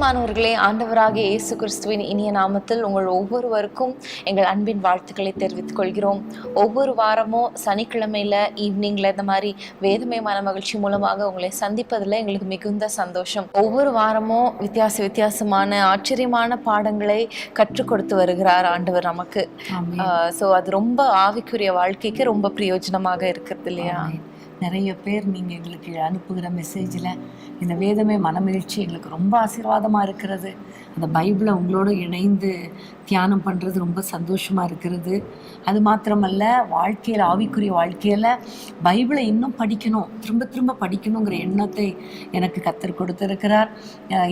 பிரியமானவர்களே, ஆண்டவராகிய இயேசு கிறிஸ்துவின் இனிய நாமத்தில் உங்கள் ஒவ்வொருவருக்கும் எங்கள் அன்பின் வாழ்த்துக்களை தெரிவித்துக் கொள்கிறோம். ஒவ்வொரு வாரமும் சனிக்கிழமையில ஈவினிங்ல இந்த மாதிரி வேதமயமான மகிழ்ச்சி மூலமாக உங்களை சந்திப்பதில் எங்களுக்கு மிகுந்த சந்தோஷம். ஒவ்வொரு வாரமும் வித்தியாசமான ஆச்சரியமான பாடங்களை கற்றுக் கொடுத்து வருகிறார் ஆண்டவர் நமக்கு. ஸோ அது ரொம்ப ஆவிக்குரிய வாழ்க்கைக்கு ரொம்ப பிரயோஜனமாக இருக்கிறது இல்லையா? நிறைய பேர் நீங்கள் எங்களுக்கு அனுப்புகிற மெசேஜில் இந்த வேதமே மனமகிழ்ச்சி எங்களுக்கு ரொம்ப ஆசீர்வாதமாக இருக்கிறது, அந்த பைபிளை உங்களோடு இணைந்து தியானம் பண்ணுறது ரொம்ப சந்தோஷமாக இருக்கிறது. அது மாத்திரமல்ல, வாழ்க்கையில் ஆவிக்குரிய வாழ்க்கையில் பைபிளை இன்னும் படிக்கணும், திரும்ப திரும்ப படிக்கணுங்கிற எண்ணத்தை எனக்கு கத்தர் கொடுத்துருக்கிறார்.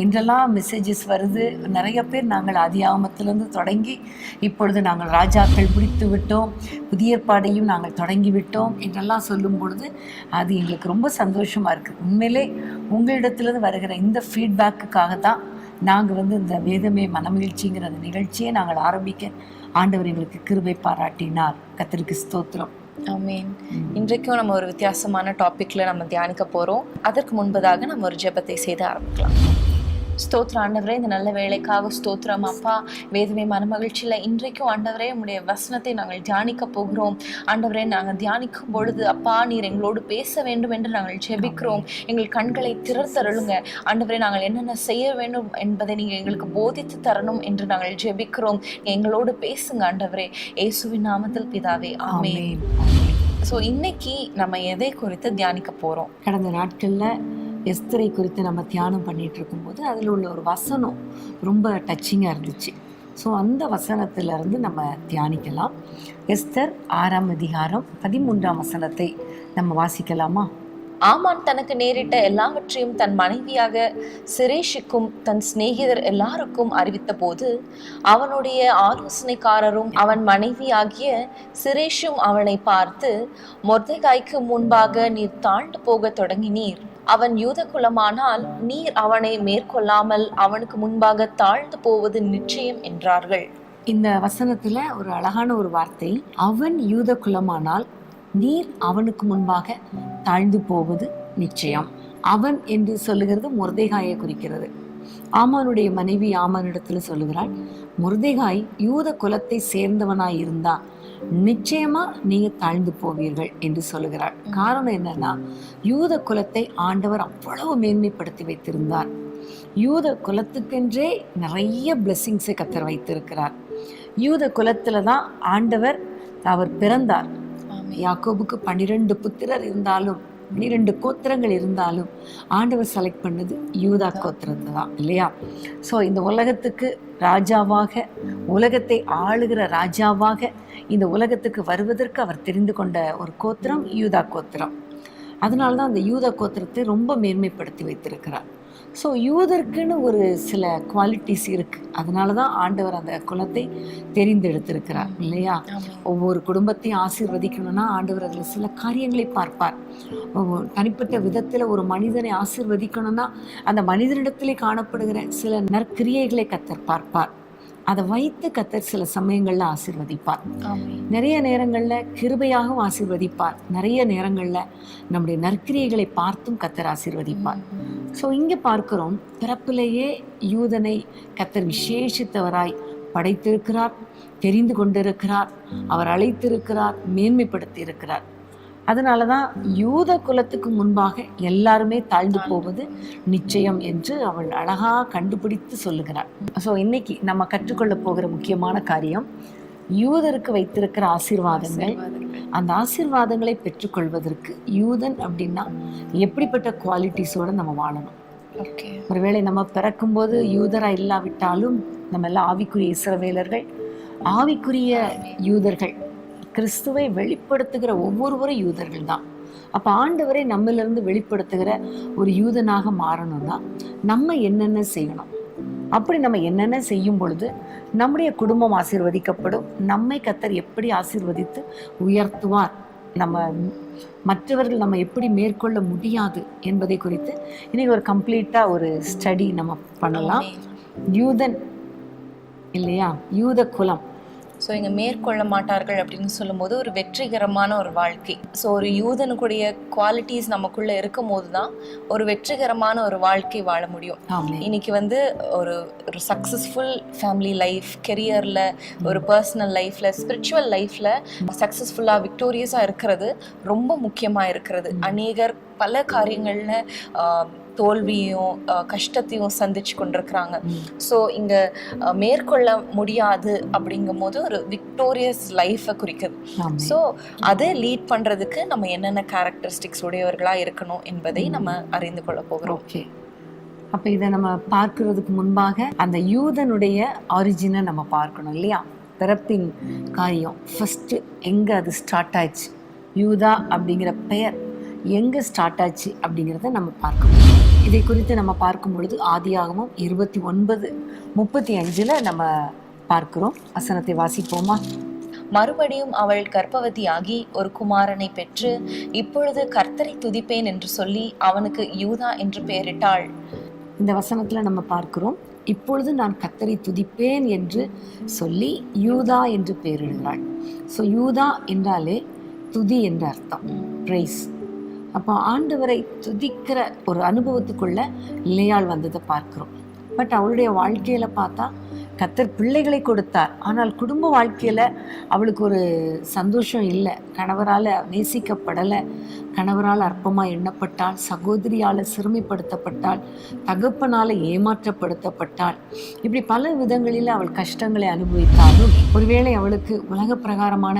என்றெல்லாம் மெசேஜஸ் வருது. நிறைய பேர் நாங்கள் ஆதியாகமத்திலிருந்து தொடங்கி இப்பொழுது நாங்கள் ராஜாக்கள் முடித்து விட்டோம், புதிய ஏற்பாடையும் நாங்கள் தொடங்கி விட்டோம் என்றெல்லாம் சொல்லும் பொழுது அது எங்களுக்கு ரொம்ப சந்தோஷமாக இருக்குது. உண்மையிலே உங்களிடத்துலேருந்து வருகிற இந்த ஃபீட்பேக்குக்காக தான் நாங்கள் இந்த வேதமே மனமகிழ்ச்சிங்கிற அந்த நிகழ்ச்சியை நாங்கள் ஆரம்பிக்க ஆண்டவர் எங்களுக்கு கிருபை பாராட்டினார். கர்த்தருக்கு ஸ்தோத்திரம். ஆமென். இன்றைக்கும் நம்ம ஒரு வித்தியாசமான டாபிக்ல நம்ம தியானிக்க போறோம். அதற்கு முன்பதாக நம்ம ஒரு ஜெபத்தை செய்து ஆரம்பிக்கலாம். ஸ்தோத்திரம் ஆண்டவரே, இந்த நல்ல வேலைக்காக ஸ்தோத்திரம் அப்பா. வேதமே மனமகிழ்ச்சியில் இன்றைக்கும் ஆண்டவரே உடைய வசனத்தை நாங்கள் தியானிக்க போகிறோம். ஆண்டவரே, நாங்கள் தியானிக்கும் பொழுது அப்பா நீர் எங்களோடு பேச வேண்டும் என்று நாங்கள் ஜெபிக்கிறோம். எங்கள் கண்களை திறத்தருளுங்க ஆண்டவரே. நாங்கள் என்னென்ன செய்ய வேண்டும் என்பதை நீங்கள் எங்களுக்கு போதித்து தரணும் என்று நாங்கள் ஜெபிக்கிறோம். எங்களோடு பேசுங்க ஆண்டவரே, இயேசுவின் நாமத்தில் பிதாவே, ஆமென். ஸோ இன்னைக்கு நம்ம எதை குறித்து தியானிக்க போகிறோம்? கடந்த நாட்களில் எஸ்தரை குறித்து நம்ம தியானம் பண்ணிகிட்டு இருக்கும்போது அதில் உள்ள ஒரு வசனம் ரொம்ப டச்சிங்காக இருந்துச்சு. ஸோ அந்த வசனத்திலிருந்து நம்ம தியானிக்கலாம். எஸ்தர் 6ஆம் அதிகாரம் 13ஆம் வசனத்தை நம்ம வாசிக்கலாமா? ஆமான் தனக்கு நேரிட்ட எல்லாவற்றையும் தன் மனைவியாக சிரேஷுக்கும் தன் சிநேகிதர் எல்லாருக்கும் அறிவித்த போது அவனுடைய ஆலோசனைக்காரரும் அவன் மனைவியாகிய சிரேஷும் அவனை பார்த்து, மொர்தெகாய்க்கு முன்பாக நீர் தாழ்ந்து போக தொடங்கினீர். அவன் யூத குலமானால் நீர் அவனை மேற்கொள்ளாமல் அவனுக்கு முன்பாக தாழ்ந்து போவது நிச்சயம் என்றார்கள். இந்த வசனத்துல ஒரு அழகான ஒரு வார்த்தை, அவன் யூத குலமானால் நீர் அவனுக்கு முன்பாக தாழ்ந்து போவது நிச்சயம். அவன் என்று சொல்லுகிறது மொர்தெகாயை குறிக்கிறது. ஆமானுடைய மனைவி ஆமானிடத்துல சொல்லுகிறாள், மொர்தெகாய் யூத குலத்தை சேர்ந்தவனாய் இருந்தா நிச்சயமா நீங்க தாழ்ந்து போவீர்கள் என்று சொல்லுகிறாள். காரணம் என்னன்னா, யூத குலத்தை ஆண்டவர் அவ்வளவு மேன்மைப்படுத்தி வைத்திருந்தார். யூத குலத்துக்கென்றே நிறைய பிளெஸிங்ஸை கத்தர் வைத்திருக்கிறார். யூத குலத்துல தான் ஆண்டவர் அவர் பிறந்தார். யாக்கோபுக்கு 12 புத்திரர் இருந்தாலும் 12 கோத்திரங்கள் இருந்தாலும் ஆண்டவர் செலக்ட் பண்ணது யூதா கோத்திரத்தை தான், இல்லையா? ஸோ இந்த உலகத்துக்கு ராஜாவாக, உலகத்தை ஆளுகிற ராஜாவாக இந்த உலகத்துக்கு வருவதற்கு அவர் தெரிந்து கொண்ட ஒரு கோத்திரம் யூதா கோத்திரம். அதனால தான் அந்த யூதா கோத்திரத்தை ரொம்ப மேன்மைப்படுத்தி வைத்திருக்கிறார். ஸோ யூதருக்குன்னு ஒரு சில குவாலிட்டிஸ் இருக்குது. அதனால தான் ஆண்டவர் அந்த குலத்தை தெரிந்தெடுத்திருக்கிறார், இல்லையா? ஒவ்வொரு குடும்பத்தையும் ஆசீர்வதிக்கணும்னா ஆண்டவர் அதில் சில காரியங்களை பார்ப்பார். தனிப்பட்ட விதத்தில் ஒரு மனிதனை ஆசீர்வதிக்கணும்னா அந்த மனிதனிடத்திலே காணப்படுகிற சில நற்கிரியைகளை கத்தர் பார்ப்பார். அதை வைத்து கத்தர் சில சமயங்கள்ல ஆசீர்வதிப்பார். நிறைய நேரங்கள்ல கிருபையாகவும் ஆசீர்வதிப்பார். நிறைய நேரங்கள்ல நம்முடைய நற்கிரியைகளை பார்த்தும் கத்தர் ஆசீர்வதிப்பார். ஸோ இங்க பார்க்கிறோம், பிறப்பிலேயே யூதனை கத்தர் விசேஷித்தவராய் படைத்திருக்கிறார், தெரிந்து கொண்டிருக்கிறார், அவர் அழைத்திருக்கிறார், மேன்மைப்படுத்தி இருக்கிறார். அதனால தான் யூத குலத்துக்கு முன்பாக எல்லாருமே தாழ்ந்து போவது நிச்சயம் என்று அவள் அழகா கண்டுபிடித்து சொல்லுகிறாள். ஸோ இன்னைக்கு நம்ம கற்றுக்கொள்ள போகிற முக்கியமான காரியம், யூதருக்கு வைத்திருக்கிற ஆசீர்வாதங்கள். அந்த ஆசீர்வாதங்களை பெற்றுக்கொள்வதற்கு யூதன் அப்படின்னா எப்படிப்பட்ட குவாலிட்டிஸோட நம்ம வாழணும். ஒருவேளை நம்ம பிறக்கும்போது யூதரா இல்லாவிட்டாலும் நம்ம எல்லாம் ஆவிக்குரிய இஸ்ரவேலர்கள், ஆவிக்குரிய யூதர்கள், கிறிஸ்துவை வெளிப்படுத்துகிற ஒவ்வொருவரும் யூதர்கள் தான். அப்போ ஆண்டவரை நம்மிலிருந்து வெளிப்படுத்துகிற ஒரு யூதனாக மாறணும்னா நம்ம என்னென்ன செய்யணும்? அப்படி நம்ம என்னென்ன செய்யும் பொழுது நம்முடைய குடும்பம் ஆசீர்வதிக்கப்படும், நம்மை கத்தர் எப்படி ஆசீர்வதித்து உயர்த்துவார், நம்ம மற்றவர்கள் நம்ம எப்படி மேற்கொள்ள முடியாது என்பதை குறித்து இன்னைக்கு ஒரு கம்ப்ளீட்டாக ஒரு ஸ்டடி நம்ம பண்ணலாம். யூதன் இல்லையா, யூத குலம் ஸோ இங்கே மேற்கொள்ள மாட்டார்கள் அப்படின்னு சொல்லும்போது ஒரு வெற்றிகரமான ஒரு வாழ்க்கை. ஸோ ஒரு யூதனுக்குடைய குவாலிட்டிஸ் நமக்குள்ளே இருக்கும் போது தான் ஒரு வெற்றிகரமான ஒரு வாழ்க்கை வாழ முடியும். இன்னைக்கு வந்து ஒரு ஒரு சக்ஸஸ்ஃபுல் ஃபேமிலி லைஃப், கெரியரில், ஒரு பர்சனல் லைஃப்பில், ஸ்பிரிச்சுவல் லைஃப்பில் சக்ஸஸ்ஃபுல்லாக விக்டோரியஸாக இருக்கிறது ரொம்ப முக்கியமாக இருக்கிறது. அநேகர் பல காரியங்களில் தோல்வியும் கஷ்டத்தையும் சந்திச்சு கொண்டிருக்கிறாங்க. ஸோ இங்கே மேற்கொள்ள முடியாது அப்படிங்கும் போது ஒரு விக்டோரியஸ் லைஃப்பை குறிக்குது. ஸோ அதை லீட் பண்ணுறதுக்கு நம்ம என்னென்ன கேரக்டரிஸ்டிக்ஸ் உடையவர்களாக இருக்கணும் என்பதை நம்ம அறிந்து கொள்ள போகிறோம். ஓகே, அப்போ இதை நம்ம பார்க்கறதுக்கு முன்பாக அந்த யூதனுடைய ஆரிஜினை நம்ம பார்க்கணும் இல்லையா? பிறப்பின் காரியம் ஃபஸ்ட்டு எங்கே அது ஸ்டார்ட் ஆச்சு, யூதா அப்படிங்கிற பெயர் எங்கே ஸ்டார்ட் ஆச்சு அப்படிங்கிறத நம்ம பார்க்கணும். இதை குறித்து நம்ம பார்க்கும் பொழுது ஆதியாகமம் 29:35 நம்ம பார்க்கிறோம். வசனத்தை வாசிப்போமா? மறுபடியும் அவள் கர்ப்பவதியாகி ஒரு குமாரனை பெற்று இப்பொழுது கர்த்தரை துதிப்பேன் என்று சொல்லி அவனுக்கு யூதா என்று பெயரிட்டாள். இந்த வசனத்துல நம்ம பார்க்கிறோம், இப்பொழுது நான் கர்த்தரை துதிப்பேன் என்று சொல்லி யூதா என்று பெயரிடுகிறாள். ஸோ யூதா என்றாலே துதி என்ற அர்த்தம், பிரைஸ். அப்போ ஆண்டவரை துதிக்கிற ஒரு அனுபவத்துக்குள்ள லேயாள் வந்ததை பார்க்கிறோம். பட் அவளுடைய வாழ்க்கையில பார்த்தா கர்த்தர் பிள்ளைகளை கொடுத்தார், ஆனால் குடும்ப வாழ்க்கையில அவளுக்கு ஒரு சந்தோஷம் இல்லை. கணவரால் நேசிக்கப்படலை, கணவரால் அற்பமாக எண்ணப்பட்டாள், சகோதரியால் சிறுமைப்படுத்தப்பட்டாள், தகப்பனால் ஏமாற்றப்படுத்தப்பட்டாள். இப்படி பல விதங்களில் அவள் கஷ்டங்களை அனுபவித்தாலும் ஒருவேளை அவளுக்கு உலக பிரகாரமான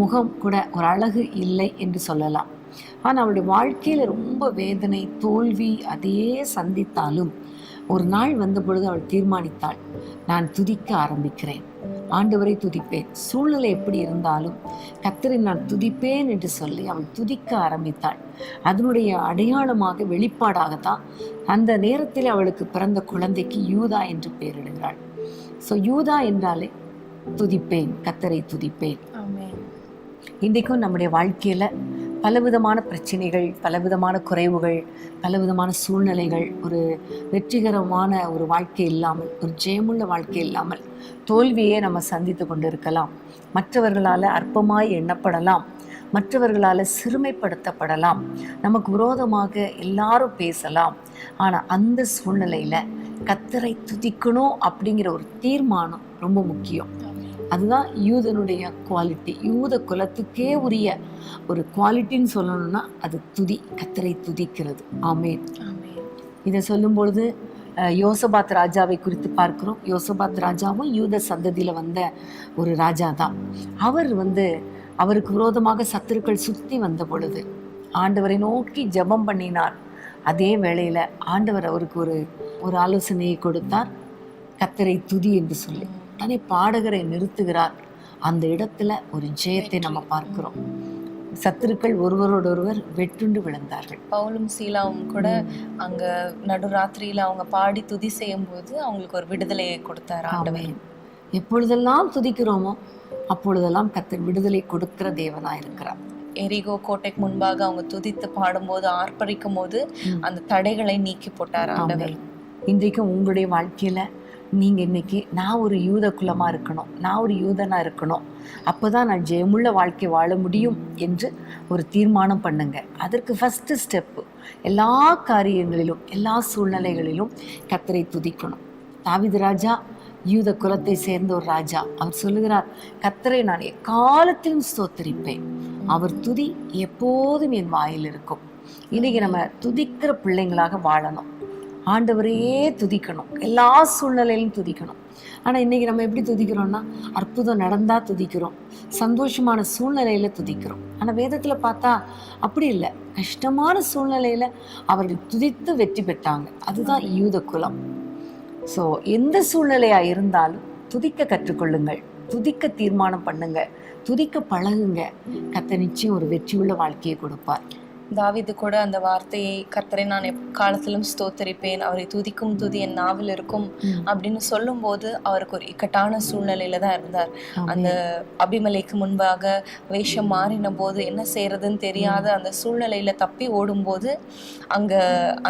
முகம் கூட ஒரு அழகு இல்லை என்று சொல்லலாம். ஆனால் அவளுடைய வாழ்க்கையில் ரொம்ப வேதனை, தோல்வி அதையே சந்தித்தாலும் ஒரு நாள் வந்த பொழுது அவள் தீர்மானித்தாள், நான் துதிக்க ஆரம்பிக்கிறேன், ஆண்டவரை துதிப்பேன். சூழ்நிலை எப்படி இருந்தாலும் கர்த்தரை நான் துதிப்பேன் என்று சொல்லி அவள் துதிக்க ஆரம்பித்தாள். அதனுடைய அடையாளமாக, வெளிப்பாடாகத்தான் அந்த நேரத்தில் அவளுக்கு பிறந்த குழந்தைக்கு யூதா என்று பெயரிடுகிறாள். ஸோ யூதா என்றாலே துதிப்பேன், கர்த்தரை துதிப்பேன். இன்றைக்கும் நம்முடைய வாழ்க்கையில் பலவிதமான பிரச்சனைகள், பலவிதமான குறைவுகள், பலவிதமான சூழ்நிலைகள், ஒரு வெற்றிகரமான ஒரு வாழ்க்கை இல்லாமல், ஒரு ஜெயமுள்ள வாழ்க்கை இல்லாமல் தோல்வியே நம்ம சந்தித்து கொண்டு இருக்கலாம். மற்றவர்களால் அற்பமாய் எண்ணப்படலாம், மற்றவர்களால் சிறுமைப்படுத்தப்படலாம், நமக்கு விரோதமாக எல்லாரும் பேசலாம். ஆனால் அந்த சூழ்நிலையில் கர்த்தரை துதிக்கணும் அப்படிங்கிற ஒரு தீர்மானம் ரொம்ப முக்கியம். அதுதான் யூதனுடைய குவாலிட்டி. யூத குலத்துக்கே உரிய ஒரு குவாலிட்டின்னு சொல்லணும்னா அது துதி, கர்த்தரை துதிக்கிறது. ஆமென். இதை சொல்லும் பொழுது யோசபாத் ராஜாவை குறித்து பார்க்கிறோம். யோசபாத் ராஜாவும் யூத சந்ததியில் வந்த ஒரு ராஜா தான். அவருக்கு விரோதமாக சத்துருக்கள் சுற்றி வந்த பொழுது ஆண்டவரை நோக்கி ஜெபம் பண்ணினார். அதே வேளையில் ஆண்டவர் அவருக்கு ஒரு ஆலோசனையை கொடுத்தார், கர்த்தரை துதி என்று சொல்லி. உடனே பாடகரை நிறுத்துகிறார். அந்த இடத்துல ஒரு ஜெயத்தை நம்ம பார்க்கிறோம். சத்துருக்கள் ஒருவரோடொருவர் வெட்டுண்டு விழுந்தார்கள். பவுலும் சீலாவும் கூட அங்க நடுராத்திரியில அவங்க பாடி துதி செய்யும் போது அவங்களுக்கு ஒரு விடுதலையை கொடுத்தார் ஆண்டவர். எப்பொழுதெல்லாம் துதிக்கிறோமோ அப்பொழுதெல்லாம் கர்த்தர் விடுதலை கொடுக்கிற தேவனா இருக்கிறார். எரிகோ கோட்டைக்கு முன்பாக அவங்க துதித்து பாடும்போது, ஆர்ப்பரிக்கும் போது அந்த தடைகளை நீக்கி போட்டார் ஆண்டவர். இன்றைக்கும் உங்களுடைய வாழ்க்கையில நீங்க இன்னைக்கு நான் ஒரு யூத குலமா இருக்கணும், நான் ஒரு யூதனா இருக்கணும், அப்போதான் நான் ஜெயமுள்ள வாழ்க்கை வாழ முடியும் என்று ஒரு தீர்மானம் பண்ணுங்க. அதற்கு ஃபர்ஸ்ட் ஸ்டெப்பு எல்லா காரியங்களிலும், எல்லா சூழ்நிலைகளிலும் கர்த்தரை துதிக்கணும். தாவீது ராஜா யூத குலத்தை சேர்ந்த ஒரு ராஜா. அவர் சொல்லுகிறார், கர்த்தரை நான் எக்காலத்திலும் ஸ்தோத்தரிப்பேன், அவர் துதி எப்போதும் என் வாயில் இருக்கும். இன்னைக்கு நம்ம துதிக்கிற பிள்ளைங்களாக வாழணும், ஆண்டவரையே துதிக்கணும், எல்லா சூழ்நிலையிலும் துதிக்கணும். ஆனால் இன்றைக்கி நம்ம எப்படி துதிக்கிறோம்னா, அற்புதம் நடந்தால் துதிக்கிறோம், சந்தோஷமான சூழ்நிலையில் துதிக்கிறோம். ஆனால் வேதத்தில் பார்த்தா அப்படி இல்லை. கஷ்டமான சூழ்நிலையில் அவர்கள் துதித்து வெற்றி பெற்றாங்க. அதுதான் யூத குலம். ஸோ எந்த சூழ்நிலையாக இருந்தாலும் துதிக்க கற்றுக்கொள்ளுங்கள், துதிக்க தீர்மானம் பண்ணுங்க, துதிக்க பழகுங்க. கர்த்தர் நிச்சயம் ஒரு வெற்றியுள்ள வாழ்க்கையை கொடுப்பார். தாவீது கூட அந்த வார்த்தையை, கர்த்தரை நான் எக்காலத்திலும் ஸ்தோத்தரிப்பேன், அவரை துதிக்கும் துதி என் நாவில் இருக்கும் அப்படின்னு சொல்லும்போது அவருக்கு ஒரு இக்கட்டான சூழ்நிலையில தான் இருந்தார். அந்த அபிமலைக்கு முன்பாக வேஷம் மாறின போது என்ன செய்யறதுன்னு தெரியாத அந்த சூழ்நிலையில தப்பி ஓடும்போது அங்க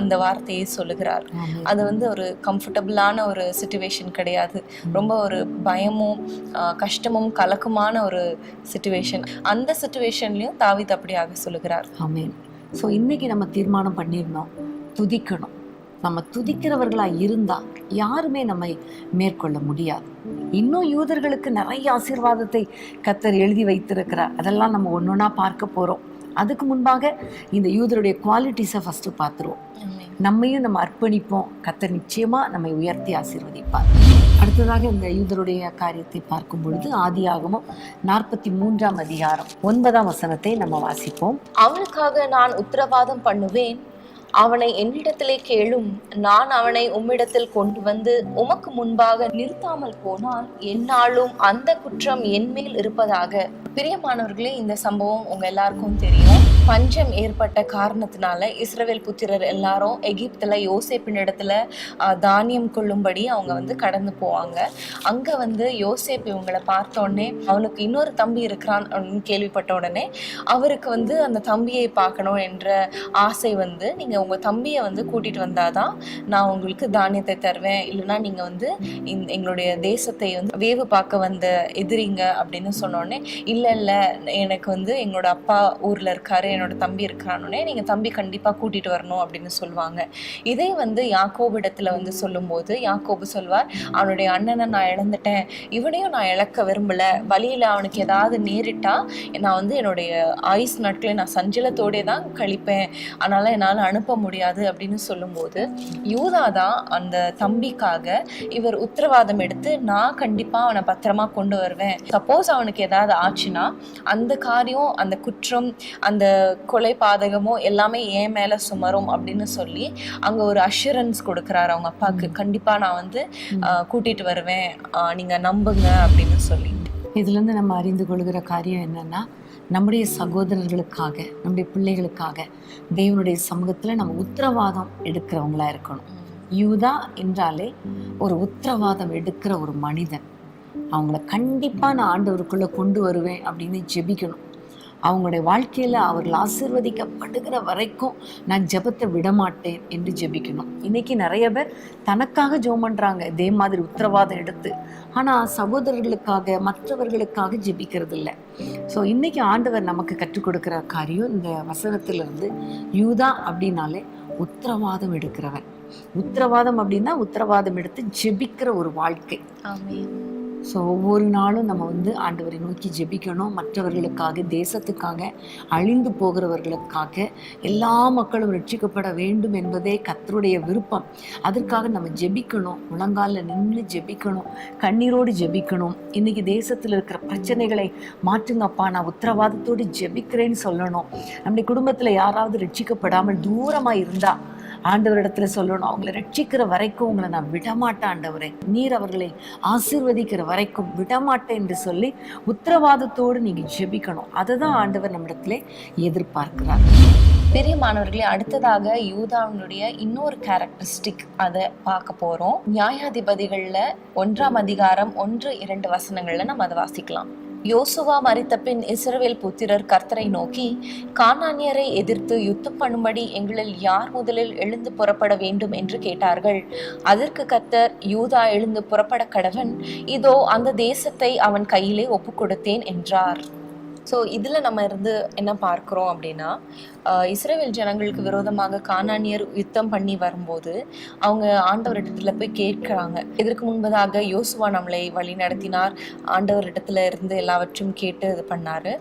அந்த வார்த்தையை சொல்லுகிறார். அது வந்து ஒரு கம்ஃபர்டபுளான ஒரு சிச்சுவேஷன் கிடையாது, ரொம்ப ஒரு பயமும் கஷ்டமும் கலக்கமான ஒரு சிச்சுவேஷன். அந்த சிச்சுவேஷன்லயும் தாவீது அப்படியாக சொல்லுகிறார். ஆமென். ஸோ இன்னைக்கு நம்ம தீர்மானம் பண்ணிடணும், துதிக்கணும். நம்ம துதிக்கிறவர்களாக இருந்தால் யாருமே நம்மை மேற்கொள்ள முடியாது. இன்னும் யூதர்களுக்கு நிறைய ஆசீர்வாதத்தை கர்த்தர் எழுதி வைத்திருக்கிறார். அதெல்லாம் நம்ம ஒன்றொன்னா பார்க்க போகிறோம். அதுக்கு முன்பாக இந்த யூதருடைய குவாலிட்டிஸை ஃபஸ்ட்டு பார்த்துருவோம். நம்மையும் நம்ம அர்ப்பணிப்போம், கர்த்தர் நிச்சயமாக நம்மை உயர்த்தி ஆசீர்வதிப்பார். அடுத்ததாக இந்த யூதருடைய காரியத்தை பார்க்கும் பொழுது ஆதியாகமம் 43ஆம் அதிகாரம் 9ஆம் வசனத்தை நம்ம வாசிப்போம். அவனுக்காக நான் உத்தரவாதம் பண்ணுவேன், அவனை என்னிடத்திலே கேளும், நான் அவனை உம்மிடத்தில் கொண்டு வந்து உமக்கு முன்பாக நிறுத்தாமல் போனால் எந்நாளும் அந்த குற்றம் என்மேல் இருப்பதாக. பிரியமானவர்களே, இந்த சம்பவம் உங்க எல்லாருக்கும் தெரியும். பஞ்சம் ஏற்பட்ட காரணத்தினால இஸ்ரவேல் புத்திரர் எல்லாரும் எகிப்துல யோசேப்பின் இடத்துல தானியம் கொள்ளும்படி அவங்க வந்து கடந்து போவாங்க. அங்க வந்து யோசேப் இவங்களை பார்த்த உடனே, அவனுக்கு இன்னொரு தம்பி இருக்கிறான் கேள்விப்பட்ட உடனே அவருக்கு வந்து அந்த தம்பியை பார்க்கணும் என்ற ஆசை வந்து, நீங்க உங்க தம்பியை வந்து கூட்டிட்டு வந்தாதான் நான் உங்களுக்கு தானியத்தை தருவேன், இல்லைன்னா நீங்க வந்து எங்களுடைய தேசத்தை வந்து வேவு பார்க்க வந்த எதிரிங்க அப்படின்னு சொன்னோடனே, இல்ல எனக்கு வந்து எங்களோட அப்பா ஊர்ல இருக்காரு, என்னோட தம்பி இருக்கிறானே, நீங்க தம்பி கண்டிப்பா கூட்டிட்டு வரணும் அப்படின்னு சொல்லுவாங்க. இதே வந்து யாக்கோபு இடத்துல வந்து சொல்லும்போது யாக்கோபு சொல்வார், அவனுடைய அண்ணனை நான் இழந்துட்டேன், இவனையும் நான் இழக்க விரும்பல, வழியில அவனுக்கு ஏதாவது நேரிட்டா நான் வந்து என்னுடைய ஆயுஸ் நாட்களை நான் சஞ்சலத்தோடே தான் கழிப்பேன், அதனால என்னால் அனுப்ப முடியாது அப்படின்னு சொல்லும்போது யூதா தான் அந்த தம்பிக்காக இவர் உத்தரவாதம் எடுத்து, நான் கண்டிப்பா அவனை பத்திரமா கொண்டு வருவேன், சப்போஸ் அவனுக்கு ஏதாவது ஆச்சுன்னா அந்த காரியம், அந்த குற்றம், அந்த கொலை பாதகமோ எல்லாமே என் மேல சுமரும் அப்படின்னு சொல்லி அங்க ஒரு அஷூரன்ஸ் கொடுக்குறாரு அவங்க அப்பாவுக்கு, கண்டிப்பா நான் வந்து கூட்டிட்டு வருவேன், நீங்க நம்புங்க அப்படின்னு சொல்லி. இதுல இருந்து நம்ம அறிந்து கொள்கிற காரியம் என்னன்னா, நம்முடைய சகோதரர்களுக்காக, நம்முடைய பிள்ளைகளுக்காக தேவனுடைய சமூகத்துல நம்ம உத்தரவாதம் எடுக்கிறவங்களா இருக்கணும். யூதா என்றாலே ஒரு உத்தரவாதம் எடுக்கிற ஒரு மனிதன். அவங்கள கண்டிப்பா நான் ஆண்டவருக்குள்ள கொண்டு வருவேன் அப்படின்னு ஜெபிக்கணும். அவங்களுடைய வாழ்க்கையில அவர்கள் ஆசீர்வதிக்கப்படுகிற வரைக்கும் நான் ஜெபத்தை விடமாட்டேன் என்று ஜெபிக்கணும். இன்னைக்கு நிறைய பேர் தனக்காக ஜெபம் பண்றாங்க இதே மாதிரி உத்தரவாதம் எடுத்து, ஆனா சகோதரர்களுக்காக மற்றவர்களுக்காக ஜெபிக்கிறது இல்லை. ஸோ இன்னைக்கு ஆண்டவர் நமக்கு கற்றுக் கொடுக்கிற காரியம் இந்த வசனத்திலிருந்து, யூதா அப்படின்னாலே உத்தரவாதம் எடுக்கிறவன். உத்தரவாதம் அப்படின்னா உத்தரவாதம் எடுத்து ஜெபிக்கிற ஒரு வாழ்க்கை. ஸோ ஒவ்வொரு நாளும் நம்ம வந்து ஆண்டவரை நோக்கி ஜெபிக்கணும். மற்றவர்களுக்காக, தேசத்துக்காக, அழிந்து போகிறவர்களுக்காக, எல்லா மக்களும் ரட்சிக்கப்பட வேண்டும் என்பதே கர்த்தருடைய விருப்பம். அதற்காக நம்ம ஜெபிக்கணும், முழங்காலில் நின்று ஜெபிக்கணும், கண்ணீரோடு ஜெபிக்கணும். இன்னைக்கு தேசத்தில் இருக்கிற பிரச்சனைகளை மாற்றுங்கப்பா, நான் உத்தரவாதத்தோடு ஜெபிக்கிறேன்னு சொல்லணும். நம்முடைய குடும்பத்தில் யாராவது ரட்சிக்கப்படாமல் தூரமாக இருந்தால் ஆண்டவரிடத்துல சொல்லணும், அவங்களை ரட்சிக்கிற வரைக்கும் உங்களை நான் விடமாட்டேன் ஆண்டவரே, நீர் அவர்களை ஆசீர்வதிக்கிற வரைக்கும் விடமாட்டேன் என்று சொல்லி உத்தரவாதத்தோடு நீங்க ஜெபிக்கணும். அதை தான் ஆண்டவர் நம்மிடத்துல எதிர்பார்க்கிறார். பிரியமானவர்களே, அடுத்ததாக யூதாவினுடைய இன்னொரு கேரக்டரிஸ்டிக் அதை பார்க்க போறோம். நியாயாதிபதிகள்ல 1ஆம் அதிகாரம் 1-2 வசனங்கள்ல நம்ம அதை வாசிக்கலாம். யோசுவா மரித்த பின் இஸ்ரவேல் புத்திரர் கர்த்தரை நோக்கி, கானானியரை எதிர்த்து யுத்தம் பண்ணும்படி எங்களில் யார் முதலில் எழுந்து புறப்பட வேண்டும் என்று கேட்டார்கள். அதற்கு கர்த்தர், யூதா எழுந்து புறப்பட கடவன், இதோ அந்த தேசத்தை அவன் கையிலே ஒப்பு கொடுத்தேன் என்றார். ஸோ இதில் நம்ம இருந்து என்ன பார்க்குறோம் அப்படின்னா, இஸ்ரவேல் ஜனங்களுக்கு விரோதமாக கானானியர் யுத்தம் பண்ணி வரும்போது அவங்க ஆண்டவரிடத்துல போய் கேட்குறாங்க. இதற்கு முன்பதாக யோசுவா நம்மளை வழி நடத்தினார், ஆண்டவரிடத்துல இருந்து எல்லாவற்றையும் கேட்டு இது பண்ணாரு,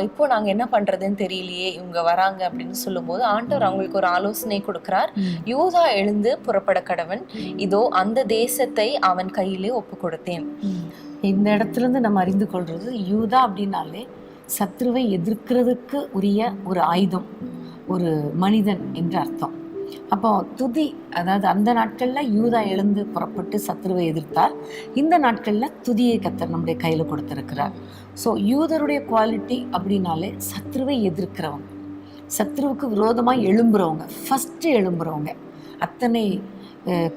இப்போ நாங்கள் என்ன பண்ணுறதுன்னு தெரியலையே, இவங்க வராங்க அப்படின்னு சொல்லும்போது ஆண்டவர் அவங்களுக்கு ஒரு ஆலோசனை கொடுக்குறார். யூதா எழுந்து புறப்பட கடவன், இதோ அந்த தேசத்தை அவன் கையிலே ஒப்பு கொடுத்தேன். இந்த இடத்துல இருந்து நம்ம அறிந்து கொள்றது, யூதா அப்படின்னாலே சத்ருவை எதிர்க்கிறதுக்கு உரிய ஒரு ஆயுதம், ஒரு மனிதன் என்று அர்த்தம். அப்போ துதி, அதாவது அந்த நாட்களில் யூதா எழுந்து புறப்பட்டு சத்ருவை எதிர்த்தார். இந்த நாட்களில் துதியை கர்த்தர் நம்முடைய கையில் கொடுத்துருக்கிறார். ஸோ யூதருடைய குவாலிட்டி அப்படின்னாலே சத்ருவை எதிர்க்கிறவங்க, சத்ருவுக்கு விரோதமாக எழும்புறவங்க, ஃபஸ்ட்டு எழும்புறவங்க. அத்தனை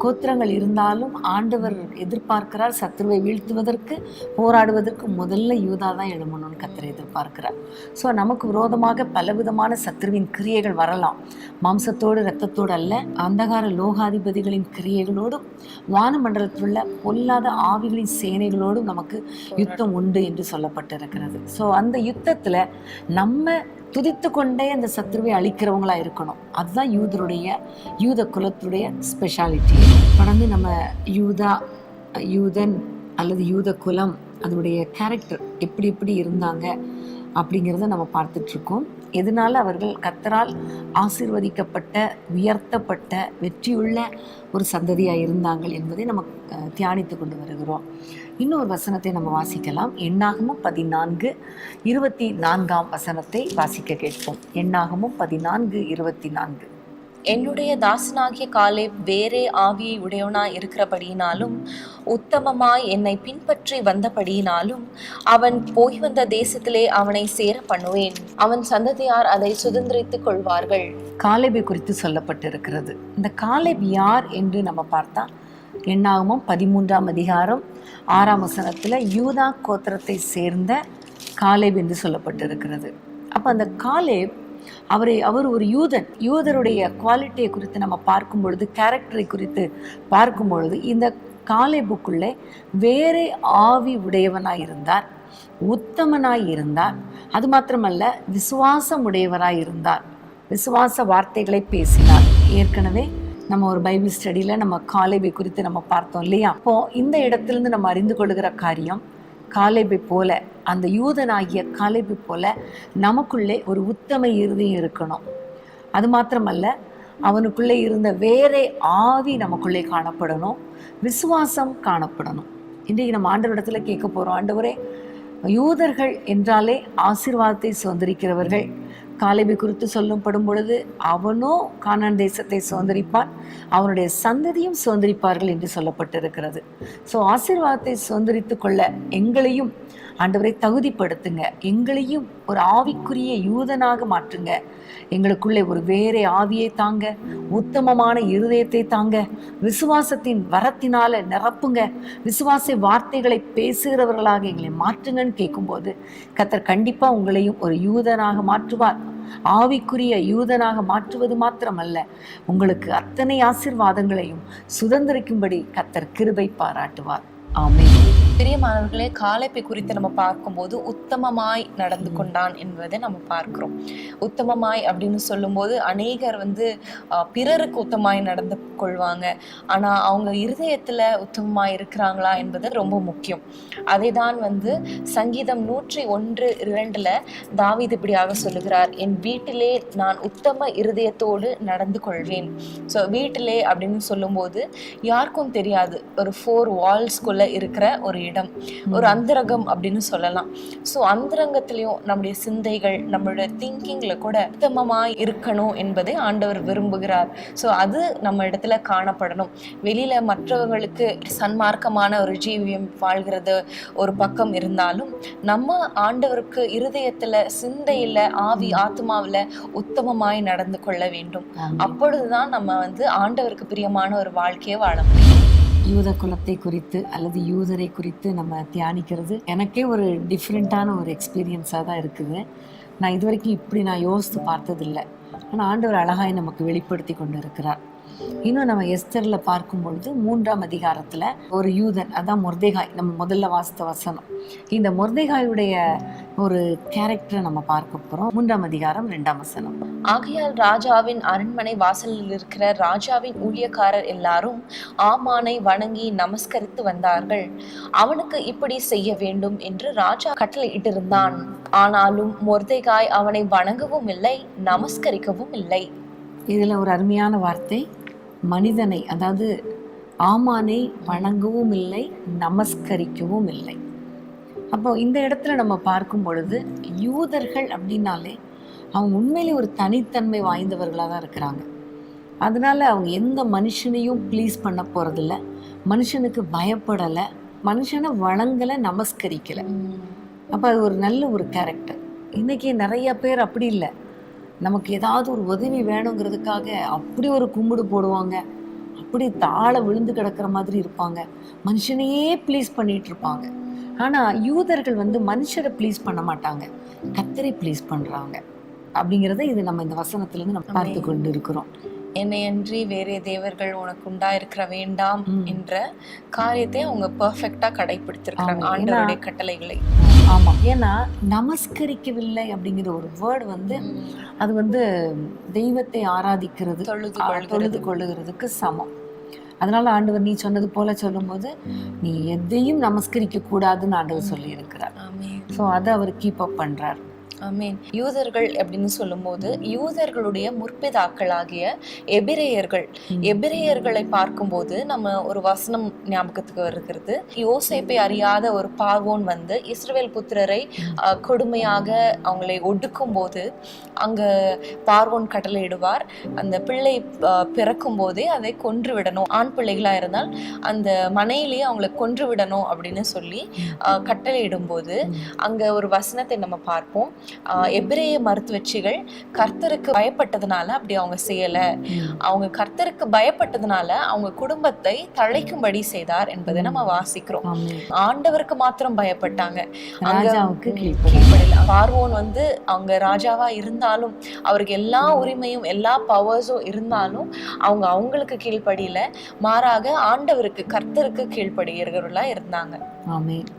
கோத்திரங்கள் இருந்தாலும் ஆண்டவர் எதிர்பார்க்கிறார் சத்ருவை வீழ்த்துவதற்கு, போராடுவதற்கு முதல்ல யூதா தான் எழும்பணும்னு கர்த்தர் எதிர்பார்க்கிறார். ஸோ நமக்கு விரோதமாக பலவிதமான சத்ருவின் கிரியைகள் வரலாம். மாம்சத்தோடு இரத்தத்தோடு அல்ல, அந்தகார லோகாதிபதிகளின் கிரியைகளோடும் வானமண்டலத்தில் உள்ள பொல்லாத ஆவிகளின் சேனைகளோடும் நமக்கு யுத்தம் உண்டு என்று சொல்லப்பட்டிருக்கிறது. ஸோ அந்த யுத்தத்தில் நம்ம துதித்து கொண்டே அந்த சத்ருவை அழிக்கிறவங்களா இருக்கணும். அதுதான் யூத குலத்துடைய ஸ்பெஷாலிட்டி. தொடர்ந்து நம்ம யூதன் அல்லது யூத குலம் அதனுடைய கேரக்டர் எப்படி இருந்தாங்க அப்படிங்கிறத நம்ம பார்த்துட்ருக்கோம். எதனால அவர்கள் கர்த்தரால் ஆசீர்வதிக்கப்பட்ட, உயர்த்தப்பட்ட, வெற்றியுள்ள ஒரு சந்ததியாக இருந்தாங்க என்பதை நம்ம தியானித்து கொண்டு வருகிறோம். இன்னொரு வசனத்தை நம்ம வாசிக்கலாம். எண்ணாகமம் 14:24 வாசிக்க கேட்போம். எண்ணாகமம் 14:24. என்னுடைய தாசனாகிய காலேப் வேறே ஆவியை உடையவனாய் இருக்கிறபடியினாலும் உத்தமமாய் என்னை பின்பற்றி வந்தபடியினாலும் அவன் போய் வந்த தேசத்திலே அவனை சேர பண்ணுவேன், அவன் சந்ததியார் அதை சுதந்திரித்துக் கொள்வார்கள். காலேபை குறித்து சொல்லப்பட்டிருக்கிறது. இந்த காலேப் யார் என்று நம்ம பார்த்தா எண்ணாகமம் 13:6 யூதா கோத்திரத்தை சேர்ந்த காலேப் என்று சொல்லப்பட்டிருக்கிறது. அப்போ அந்த காலேப் அவர் ஒரு யூதருடைய குவாலிட்டியை குறித்து நம்ம பார்க்கும் பொழுது, கேரக்டரை குறித்து பார்க்கும் பொழுது, இந்த காலேபுக்குள்ளே வேறே ஆவி உடையவனாய் இருந்தார், உத்தமனாய் இருந்தார். அது மாத்திரமல்ல, விசுவாசம் உடையவராய் இருந்தார், விசுவாச வார்த்தைகளை பேசினார். ஏற்கனவே நம்ம ஒரு பைபிள் ஸ்டடியில் நம்ம காலேபை குறித்து நம்ம பார்த்தோம் இல்லையா? அப்போ இந்த இடத்திலிருந்து நம்ம அறிந்து கொள்ளுகிற காரியம், காலேபை போல, அந்த யூதனாகிய காலேபை போல நமக்குள்ளே ஒரு உத்தம இருதயம் இருக்கணும். அது மாத்திரமல்ல, அவனுக்குள்ளே இருந்த வேறே ஆவி நமக்குள்ளே காணப்படணும், விசுவாசம் காணப்படணும். இன்றைக்கு நம்ம ஆண்டவரிடத்துல கேட்க போகிறோம், ஆண்டவரே, யூதர்கள் என்றாலே ஆசீர்வாதத்தை சுதந்திரிக்கிறவர்கள். காலேபை குறித்து சொல்லப்படும் பொழுது அவனோ கானான் தேசத்தை சுதந்திரிப்பான், அவனுடைய சந்ததியும் சுதந்திரிப்பார்கள் என்று சொல்லப்பட்டிருக்கிறது. ஸோ ஆசீர்வாதத்தை சுதந்திரித்து கொள்ள எங்களையும் ஆண்டவரை தகுதிப்படுத்துங்க, எங்களையும் ஒரு ஆவிக்குரிய யூதனாக மாற்றுங்க, எங்களுக்குள்ளே ஒரு வேறே ஆவியை தாங்க, உத்தமமான இருதயத்தை தாங்க, விசுவாசத்தின் வரத்தினால நிரப்புங்க, விசுவாச வார்த்தைகளை பேசுகிறவர்களாக எங்களை மாற்றுங்கன்னு கேட்கும்போது கர்த்தர் கண்டிப்பாக உங்களையும் ஒரு யூதனாக மாற்றுவார். ஆவிக்குரிய யூதனாக மாற்றுவது மாத்திரமல்ல, உங்களுக்கு அத்தனை ஆசீர்வாதங்களையும் சுதந்திரிக்கும்படி கர்த்தர் கிருபை பாராட்டுவார். ஆமென். பிரியமானவர்களே, காலேபை குறித்து நம்ம பார்க்கும்போது உத்தமமாய் நடந்து கொண்டான் என்பதை நம்ம பார்க்கிறோம். உத்தமமாய் அப்படின்னு சொல்லும்போது அநேகர் பிறருக்கு உத்தமாய் நடந்து கொள்வாங்க, ஆனால் அவங்க இருதயத்தில் உத்தமமாய் இருக்கிறாங்களா என்பது ரொம்ப முக்கியம். அதை தான் சங்கீதம் 101:2 தாவீது இப்படியாக சொல்லுகிறார், என் வீட்டிலே நான் உத்தம இருதயத்தோடு நடந்து கொள்வேன். ஸோ வீட்டிலே அப்படின்னு சொல்லும்போது யாருக்கும் தெரியாது, ஒரு 4 வால்ஸ்குள்ள இருக்கிற ஒரு இடம், ஒரு அந்தரங்கம் அப்படின்னு சொல்லலாம். ஸோ அந்தரங்கத்திலையும் நம்முடைய சிந்தைகள், நம்மளுடைய திங்கிங்ல கூட உத்தமமாய் இருக்கணும் என்பதை ஆண்டவர் விரும்புகிறார். ஸோ அது நம்ம இடத்துல காணப்படணும். வெளியில மற்றவர்களுக்கு சன்மார்க்கமான ஒரு ஜீவியம் வாழ்கிறது ஒரு பக்கம் இருந்தாலும், நம்ம ஆண்டவருக்கு இருதயத்துல, சிந்தையில, ஆவி ஆத்மாவில உத்தமமாய் நடந்து கொள்ள வேண்டும். அப்பொழுதுதான் நம்ம ஆண்டவருக்கு பிரியமான ஒரு வாழ்க்கையை வாழ முடியும். யூத குலத்தை குறித்து அல்லது யூதரை குறித்து நம்ம தியானிக்கிறது எனக்கே ஒரு டிஃப்ரெண்ட்டான ஒரு எக்ஸ்பீரியன்ஸாக தான் இருக்குது. நான் இது வரைக்கும் இப்படி நான் யோசித்து பார்த்ததில்லை. ஆனால் ஆண்டவர் அழகாய் நமக்கு வெளிப்படுத்தி கொண்டு இருக்கிறார். இன்னும் நம்ம எஸ்தரில் பார்க்கும் பொழுது 3ஆம் அதிகாரத்தில் ஒரு யூதன், அதான் மொர்தெகாய், நம்ம முதல்ல வாசித்த வசனம். இந்த மொர்தெகாயுடைய ஒரு கேரக்டரை நம்ம பார்க்க போகிறோம். 3ஆம் அதிகாரம் 2ஆம் வசனம். ஆகையால் ராஜாவின் அரண்மனை வாசலில் இருக்கிற ராஜாவின் ஊழியக்காரர் எல்லாரும் ஆமானை வணங்கி நமஸ்கரித்து வந்தார்கள். அவனுக்கு இப்படி செய்ய வேண்டும் என்று ராஜா கட்டளையிட்டிருந்தான். ஆனாலும் மொர்தெகாய் அவனை வணங்கவும் இல்லை, நமஸ்கரிக்கவும் இல்லை. இதில் ஒரு அருமையான வார்த்தை, மனிதனை, அதாவது ஆமானை வணங்கவும் இல்லை, நமஸ்கரிக்கவும் இல்லை. அப்போ இந்த இடத்துல நம்ம பார்க்கும் பொழுது யூதர்கள் அப்படின்னாலே அவங்க உண்மையிலே ஒரு தனித்தன்மை வாய்ந்தவர்களாக தான் இருக்கிறாங்க. அதனால அவங்க எந்த மனுஷனையும் ப்ளீஸ் பண்ண போகிறதில்ல, மனுஷனுக்கு பயப்படலை, மனுஷனை வணங்கலை, நமஸ்கரிக்கலை. அப்போ அது ஒரு நல்ல ஒரு கேரக்டர். இன்றைக்கி நிறைய பேர் அப்படி இல்லை, நமக்கு ஏதாவது ஒரு உதவி வேணுங்கிறதுக்காக அப்படி ஒரு கும்பிடு போடுவாங்க, அப்படி தாழ விழுந்து கிடக்கிற மாதிரி இருப்பாங்க, மனுஷனையே ப்ளீஸ் பண்ணிட்டு இருப்பாங்க. ஆனால் யூதர்கள் வந்து மனுஷரை ப்ளீஸ் பண்ண மாட்டாங்க, கர்த்தரை ப்ளீஸ் பண்ணுறாங்க. அப்படிங்கிறத இது நம்ம இந்த வசனத்துலேருந்து நம்ம பார்த்து கொண்டு இருக்கிறோம். என்னையன்றி வேறே தேவர்கள் உனக்கு உண்டாயிருக்கிற வேண்டாம் என்ற காரியத்தை அவங்க பெர்ஃபெக்டா கடைபிடித்திருக்கிறாங்க, ஆண்டவருடைய கட்டளைகளை. ஆமாம், ஏன்னா நமஸ்கரிக்கவில்லை அப்படிங்கிற ஒரு வேர்டு வந்து அது வந்து தெய்வத்தை ஆராதிக்கிறது, தொழுது கொள்ளுகிறதுக்கு சமம். அதனால ஆண்டவர் நீ சொன்னது போல சொல்லும்போது நீ எதையும் நமஸ்கரிக்க கூடாதுன்னு ஆண்டவர் சொல்லி இருக்கிறார். ஸோ அதை அவர் கீப் அப் பண்றார். ஆமீன். யூதர்கள் அப்படின்னு சொல்லும்போது யூதர்களுடைய முற்பிதாக்களாகிய எபிரேயர்களை பார்க்கும்போது நம்ம ஒரு வசனம் ஞாபகத்துக்கு வருகிறது. யோசேப்பை அறியாத ஒரு பார்வோன் வந்து இஸ்ரவேல் புத்திரரை கொடுமையாக அவங்களை ஒடுக்கும் போது அங்க பார்வோன் கட்டளையிடுவார், அந்த பிள்ளை பிறக்கும் போதே அதை கொன்று விடணும், ஆண் பிள்ளைகளா இருந்தால் அந்த மனையிலேயே அவங்களை கொன்று விடணும் அப்படின்னு சொல்லி கட்டளையிடும் போது அங்க ஒரு வசனத்தை நம்ம பார்ப்போம். எபிரேய மருத்துவச்சிகள் கர்த்தருக்கு பயப்பட்டதுனால அப்படி அவங்க செய்யல, அவங்க கர்த்தருக்கு பயப்பட்டதுனால அவங்க குடும்பத்தை தழைக்கும்படி செய்தார் என்பதை நம்ம வாசிக்கிறோம். ஆண்டவருக்கு மாத்திரம் பயப்பட்டாங்க, பார்வோன் வந்து அவங்க ராஜாவா இருந்தாலும் அவருக்கு எல்லா உரிமையும் எல்லா பவர்ஸும் இருந்தாலும் அவங்க அவங்களுக்கு கீழ்ப்படியில, மாறாக ஆண்டவருக்கு கர்த்தருக்கு கீழ்ப்படுகிறவர்களா இருந்தாங்க. ஆமென்.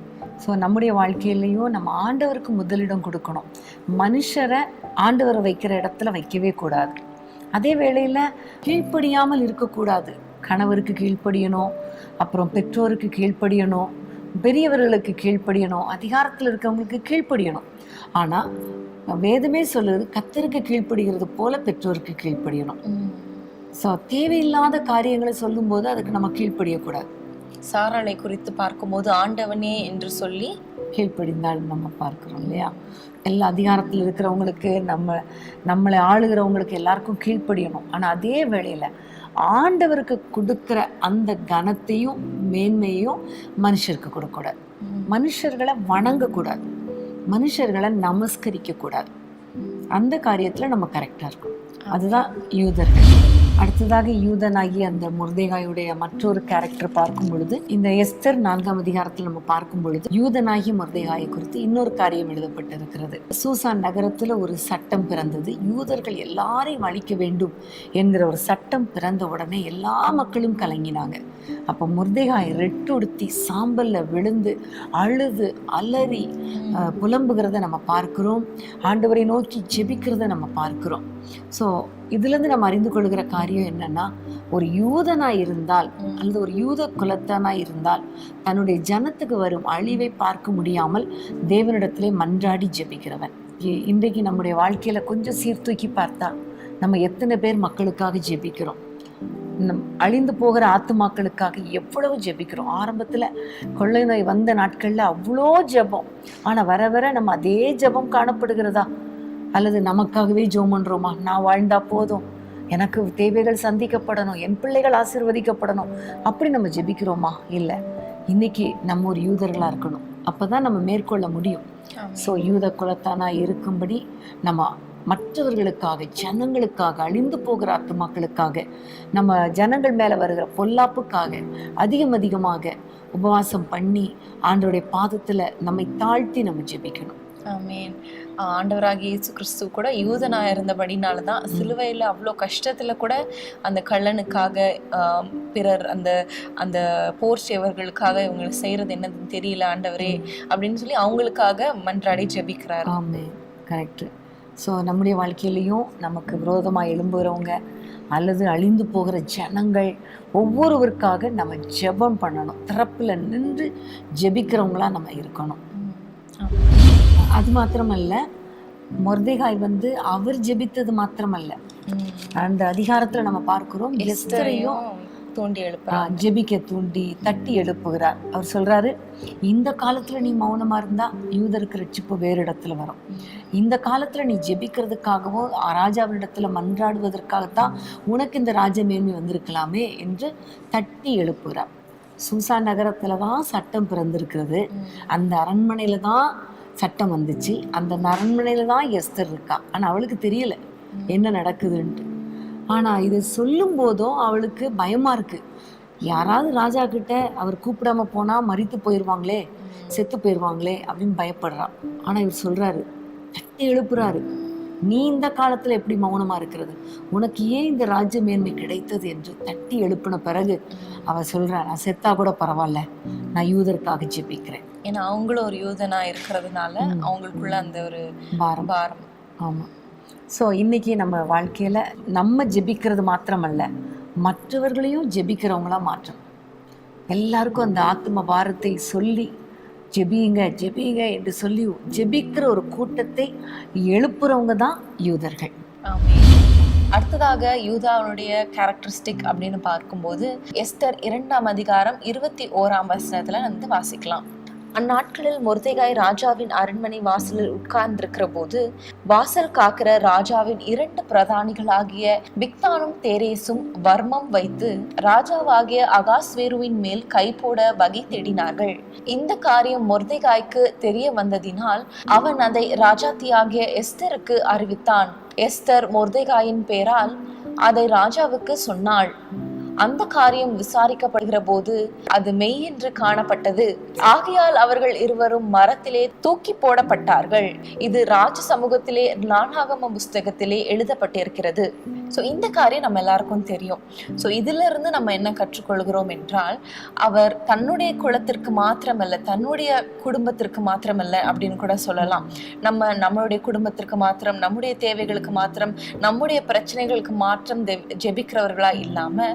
ஸோ நம்முடைய வாழ்க்கையிலையும் நம்ம ஆண்டவருக்கு முதலிடம் கொடுக்கணும். மனுஷரை ஆண்டவரை வைக்கிற இடத்துல வைக்கவே கூடாது. அதே வேளையில் கீழ்ப்படியாமல் இருக்கக்கூடாது. கணவருக்கு கீழ்ப்படியணும், அப்புறம் பெற்றோருக்கு கீழ்ப்படியணும், பெரியவர்களுக்கு கீழ்ப்படியணும், அதிகாரத்தில் இருக்கிறவங்களுக்கு கீழ்ப்படியணும். ஆனால் வேதமே சொல்லுது கர்த்தருக்கு கீழ்ப்படுகிறது போல பெற்றோருக்கு கீழ்ப்படியணும். ஸோ தேவையில்லாத காரியங்களை சொல்லும்போது அதுக்கு நம்ம கீழ்ப்படியக்கூடாது. சாராளை குறித்து பார்க்கும்போது ஆண்டவனே என்று சொல்லி கீழ்ப்படிந்தால் நம்ம பார்க்கிறோம் இல்லையா? எல்லா அதிகாரத்தில் இருக்கிறவங்களுக்கு நம்மளை ஆளுகிறவங்களுக்கு எல்லாருக்கும் கீழ்ப்படியணும். ஆனால் அதே வேளையில் ஆண்டவருக்கு கொடுக்குற அந்த கனத்தையும் மேன்மையும் மனுஷருக்கு கொடுக்கக்கூடாது. மனுஷர்களை வணங்கக்கூடாது, மனுஷர்களை நமஸ்கரிக்க கூடாது. அந்த காரியத்தில் நம்ம கரெக்டாக இருக்கணும். அதுதான் யூதர்கள். அடுத்ததாக யூதனாகி அந்த மொர்தெகாயுடைய மற்றொரு கேரக்டர் பார்க்கும் பொழுது, இந்த எஸ்தர் 4ஆம் அதிகாரத்தில் நம்ம பார்க்கும் பொழுது யூதனாகி மொர்தெகாயை குறித்து இன்னொரு காரியம் எழுதப்பட்டிருக்கிறது. சூசான் நகரத்தில் ஒரு சட்டம் பிறந்தது. யூதர்கள் எல்லாரையும் அழிக்க வேண்டும் என்கிற ஒரு சட்டம் பிறந்த உடனே எல்லா மக்களும் கலங்கினாங்க. அப்போ மொர்தெகாய் ரெட்டுடுத்தி சாம்பல்ல விழுந்து அழுது அலறி புலம்புகிறத நம்ம பார்க்கிறோம். ஆண்டவரை நோக்கி ஜெபிக்கிறத நம்ம பார்க்கிறோம். ஸோ இதுலேருந்து நம்ம அறிந்து கொள்கிற காரியம் என்னன்னா, ஒரு யூதனாய் இருந்தால் அல்லது ஒரு யூத குலத்தனாய் இருந்தால் தன்னுடைய ஜனத்துக்கு வரும் அழிவை பார்க்க முடியாமல் தேவனிடத்திலே மன்றாடி ஜெபிக்கிறவன். இன்றைக்கு நம்முடைய வாழ்க்கையில கொஞ்சம் சீர்தூக்கி பார்த்தா நம்ம எத்தனை பேர் மக்களுக்காக ஜெபிக்கிறோம், அழிந்து போகிற ஆத்துமாக்களுக்காக எவ்வளவு ஜெபிக்கிறோம். ஆரம்பத்தில் கொள்ளை நோய் வந்த நாட்களில் அவ்வளோ ஜெபம், ஆனால் வர வர நம்ம அதே ஜெபம் காணப்படுகிறதா? அல்லது நமக்காகவே ஜெபம் பண்ணுறோமா? நான் வாழ்ந்தா போதும், எனக்கு தேவைகள் சந்திக்கப்படணும், என் பிள்ளைகள் ஆசீர்வதிக்கப்படணும், அப்படி நம்ம ஜெபிக்கிறோமா? இல்லை. இன்னைக்கு நம்ம ஒரு யூதர்களாக இருக்கணும், அப்போ தான் நம்ம மேற்கொள்ள முடியும். ஸோ யூத குலத்தானா இருக்கும்படி நம்ம மற்றவர்களுக்காக, ஜனங்களுக்காக, அழிந்து போகிற ஆத்துமாக்களுக்காக, நம்ம ஜனங்கள் மேலே வருகிற பொல்லாப்புக்காக அதிகமாக உபவாசம் பண்ணி ஆண்டவருடைய பாதத்தில் நம்மை தாழ்த்தி நம்ம ஜெபிக்கணும். ஆமீன். ஆண்டவராகிய இயேசு கிறிஸ்து கூட யூதனாக இருந்தபடினால தான் சிலுவையில் அவ்வளோ கஷ்டத்தில் கூட அந்த கள்ளனுக்காக, பிறர் அந்த அந்த போர் சேவர்களுக்காக இவங்களுக்கு செய்கிறது என்னதுன்னு தெரியல ஆண்டவரே அப்படின்னு சொல்லி அவங்களுக்காக மன்றாடி ஜெபிக்கிறார். ஆமென். கரெக்டு. ஸோ நம்முடைய வாழ்க்கையிலையும் நமக்கு விரோதமாக எழும்புகிறவங்க அல்லது அழிந்து போகிற ஜனங்கள் ஒவ்வொருவருக்காக நம்ம ஜெபம் பண்ணணும். திறப்பில் நின்று ஜெபிக்கிறவங்களா நம்ம இருக்கணும். அது மாத்திரமல்ல, மொர்தெகாய் வந்து அவர் ஜெபித்தது மாத்திரமல்ல, அந்த அதிகாரத்துல நம்ம பார்க்கிறோம் எஸ்தரையும் தூண்டி எழுப்புறார், ஜெபிக்க தூண்டி தட்டி எழுப்புகிறார். அவர் சொல்றாரு, இந்த காலத்துல நீ மௌனமா இருந்தா யூதருக்கு ரட்சிப்பு வேறு இடத்துல வரும். இந்த காலத்துல நீ ஜெபிக்கிறதுக்காகவும் ராஜாவினிடத்துல மன்றாடுவதற்காகத்தான் உனக்கு இந்த ராஜ மேன்மை வந்திருக்கலாமே என்று தட்டி எழுப்புகிறார். சூசான் நகரத்துல தான் சட்டம் பிறந்திருக்கிறது, அந்த அரண்மனையில தான் சட்டம் வந்துச்சு, அந்த அரண்மனையில தான் எஸ்தர் இருக்கா. ஆனா அவளுக்கு தெரியல என்ன நடக்குதுன்ட்டு. ஆனால் இதை சொல்லும் போதும் அவளுக்கு பயமாக இருக்குது. யாராவது ராஜா கிட்ட அவர் கூப்பிடாம போனால் மரித்து போயிடுவாங்களே, செத்து போயிடுவாங்களே அப்படின்னு பயப்படுறான். ஆனால் இவர் சொல்கிறாரு, தட்டி எழுப்புறாரு, நீ இந்த காலத்தில் எப்படி மௌனமாக இருக்கிறது, உனக்கு ஏன் இந்த ராஜ்ய மேன்மை கிடைத்தது என்று தட்டி எழுப்பின பிறகு அவள் சொல்கிறா, நான் செத்தா கூட பரவாயில்ல, நான் யூதருக்காக ஜெபிக்கிறேன். ஏன்னா அவங்களும் ஒரு யூதனா இருக்கிறதுனால அவங்களுக்குள்ள அந்த ஒரு பாரம். ஆமாம். ஸோ இன்னைக்கு நம்ம வாழ்க்கையில் நம்ம ஜெபிக்கிறது மாத்திரமல்ல, மற்றவர்களையும் ஜெபிக்கிறவங்களா மாற்றம். எல்லாருக்கும் அந்த ஆத்ம பாரத்தை சொல்லி ஜெபியுங்க ஜெபியுங்க என்று சொல்லி ஜெபிக்கிற ஒரு கூட்டத்தை எழுப்புறவங்க தான் யூதர்கள். அடுத்ததாக யூதாவுடைய கேரக்டரிஸ்டிக் அப்படின்னு பார்க்கும்போது எஸ்தர் 2ஆம் அதிகாரம் 21ஆம் வசனத்துல வந்து வாசிக்கலாம். அந்நாட்களில் மொர்தெகாய் ராஜாவின் அரண்மனை வாசலில் உட்கார்ந்திருக்கிற போது வாசல் காக்கிற ராஜாவின் 2 பிரதானிகளாகிய பிக்தானும் தேரேசும் வர்மம் வைத்து ராஜாவாகிய அகாஸ்வேருவின் மேல் கை போட வகை தேடினார்கள். இந்த காரியம் மொர்தெகாய்க்கு தெரிய வந்ததினால் அவன் அதை ராஜாத்தியாகிய எஸ்தருக்கு அறிவித்தான். எஸ்தர் மொர்தெகாயின் பேரால் அதை ராஜாவுக்கு சொன்னாள். அந்த காரியம் விசாரிக்கப்படுகிற போது அது மெய் என்று காணப்பட்டது. ஆகையால் அவர்கள் இருவரும் மரத்திலே தூக்கி போடப்பட்டார்கள். இது ராஜ சமூகத்திலே நாளாகம புஸ்தகத்திலே எழுதப்பட்டிருக்கிறது. ஸோ இந்த காரியம் நம்ம எல்லாருக்கும் தெரியும். ஸோ இதுல இருந்து நம்ம என்ன கற்றுக்கொள்கிறோம் என்றால், அவர் தன்னுடைய குலத்திற்கு மாத்திரமல்ல, தன்னுடைய குடும்பத்திற்கு மாத்திரமல்ல அப்படின்னு கூட சொல்லலாம். நம்மளுடைய குடும்பத்திற்கு மாத்திரம், நம்முடைய தேவைகளுக்கு மாத்திரம், நம்முடைய பிரச்சனைகளுக்கு மாத்திரம் ஜெபிக்கிறவர்களா இல்லாம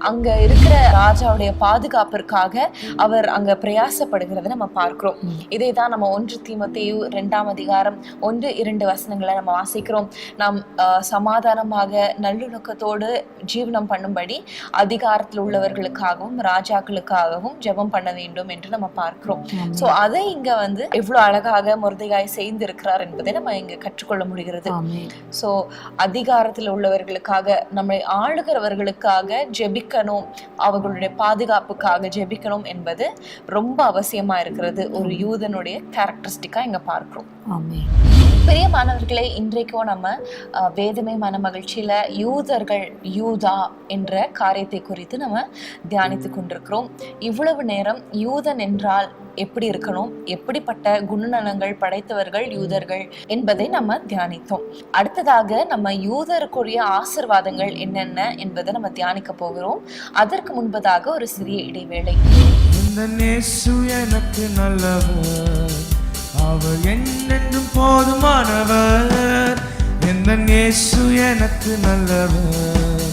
அங்க இருக்கிற ராஜாவுடைய பாதுகாப்பிற்காக அவர் அங்க பிரயாசப்படுகிறத நம்ம பார்க்கிறோம். இதை தான் நம்ம 1 தீமோத்தேயு 2ஆம் அதிகாரம் 1-2 வசனங்களை நம்ம வாசிக்கிறோம். நாம் சமாதானமாக நல்லுணக்கத்தோடு ஜீவனம் பண்ணும்படி அதிகாரத்தில் உள்ளவர்களுக்காகவும் ராஜாக்களுக்காகவும் ஜெபம் பண்ண வேண்டும் என்று நம்ம பார்க்கிறோம். சோ அதை இங்க வந்து எவ்வளவு அழகாக மொர்தெகாய் செய்திருக்கிறார் என்பதை நம்ம இங்க கற்றுக்கொள்ள முடிகிறது. சோ அதிகாரத்தில் உள்ளவர்களுக்காக, நம்மை ஆளுகிறவர்களுக்காக ஜெபிக்கணும், அவர்களுடைய பாதுகாப்புக்காக ஜெபிக்கணும் என்பது ரொம்ப அவசியமா இருக்கிறது. ஒரு யூதனுடைய கேரக்டரிஸ்டிக்கா இங்க பார்க்கிறோம். பிரியமானவர்களே, இன்றைக்கும் நம்ம வேதமே மன மகிழ்ச்சியில யூதர்கள், யூதா என்ற காரியத்தை குறித்து நம்ம தியானித்து கொண்டிருக்கிறோம். இவ்வளவு நேரம் யூதன் என்றால் எப்படி இருக்கணும், எப்படிப்பட்ட குணநலங்கள் படைத்தவர்கள் யூதர்கள் என்பதை நம்ம தியானித்தோம். அடுத்ததாக நம்ம யூதருக்குரிய ஆசீர்வாதங்கள் என்னென்ன என்பதை நம்ம தியானிக்க போகிறோம். அதற்கு முன்பதாக ஒரு சிறிய இடைவேளை. எனக்கு நல்லவர், அவர் என்னென்றும் போதுமானவர். எந்த இயேசு எனக்கு நல்லவர்,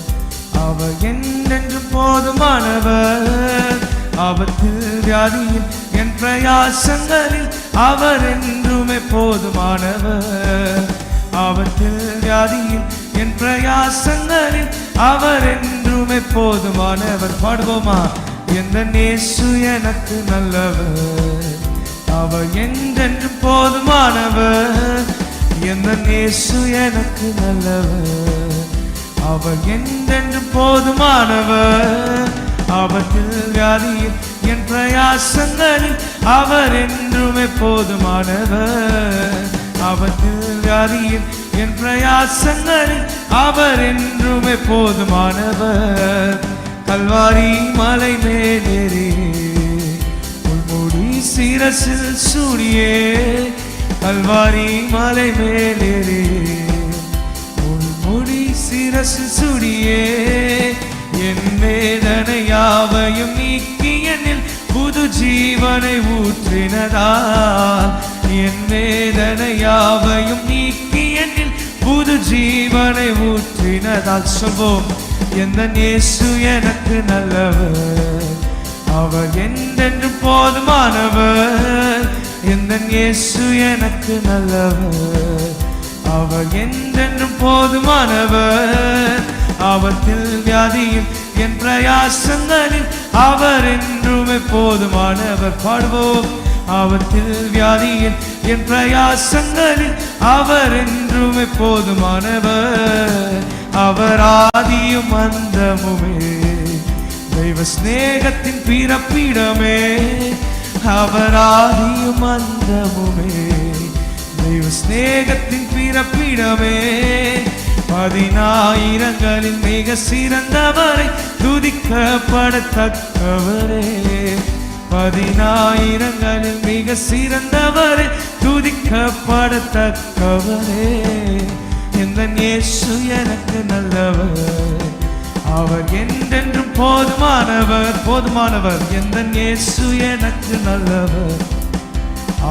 அவர் என்னென்றும் போதுமானவர். ஆபத்தில் வியாதியில் என் பிரயாசங்களில் அவர் என்றுமே போதுமானவர். ஆபத்தில் வியாதியில் என் பிரயாசங்களில் அவர் என்றுமே போதுமானவர். பாடுவோமா? எந்த இயேசு எனக்கு நல்லவர், அவர் என்றென்றும் போதுமானவர். எந்த இயேசு எனக்கு நல்லவர், அவர் என்றென்றும் போதுமானவர். ஆபத்தில் வியாதியில் என் பிரயாசங்களில் அவர் என்றுமே போதுமானவர். ஆபத்தில் வியாதியில் என் பிரயாசங்களில் அவர் என்றுமே போதுமானவர். கல்வாரி மலை மேலேறி உள்முடி சிரசில் சூடியே, கல்வாரி மலை மேலேறி உள்முடி சிரசில் சூடியே, என் வேதனை யாவையும் நீக்கி என்னில் புது ஜீவனை ஊற்றினதால், என் வேதனை யாவையும் நீக்கி என்னில் புது ஜீவனை ஊற்றினதால். சொல்வோம், எந்த இயேசு எனக்கு நல்லவர், அவர் என்றென்றும் போதுமானவர். எந்த இயேசு எனக்கு நல்லவர், அவர் என்றென்றும் போதுமானவர். ஆபத்தில் வியாதியில் என் பிரயாசங்களில் அவர் என்றுமே போதுமானவர். பாடுவோம், ஆபத்தில் வியாதியில் என் பிரயாசங்களில் அவர் என்றுமே போதுமானவர். அவர் ஆதியும் அந்தமுமே, தெய்வ ஸ்நேகத்தின் பிறப்பிடமே. அவர் ஆதியும் அந்தமுமே, தெய்வ ஸ்நேகத்தின் பிறப்பிடமே. பதினாயிரங்களில் மிக சிறந்தவரை, துதிக்கப்படத்தக்கவரே. பதினாயிரங்களில் மிக சிறந்தவரை, துதிக்கப்படத்தக்கவரே. எந்த இயேசு எனக்கு நல்லவர், அவர் என்றென்றும் போதுமானவர், போதுமானவர். எந்த இயேசு எனக்கு நல்லவர்,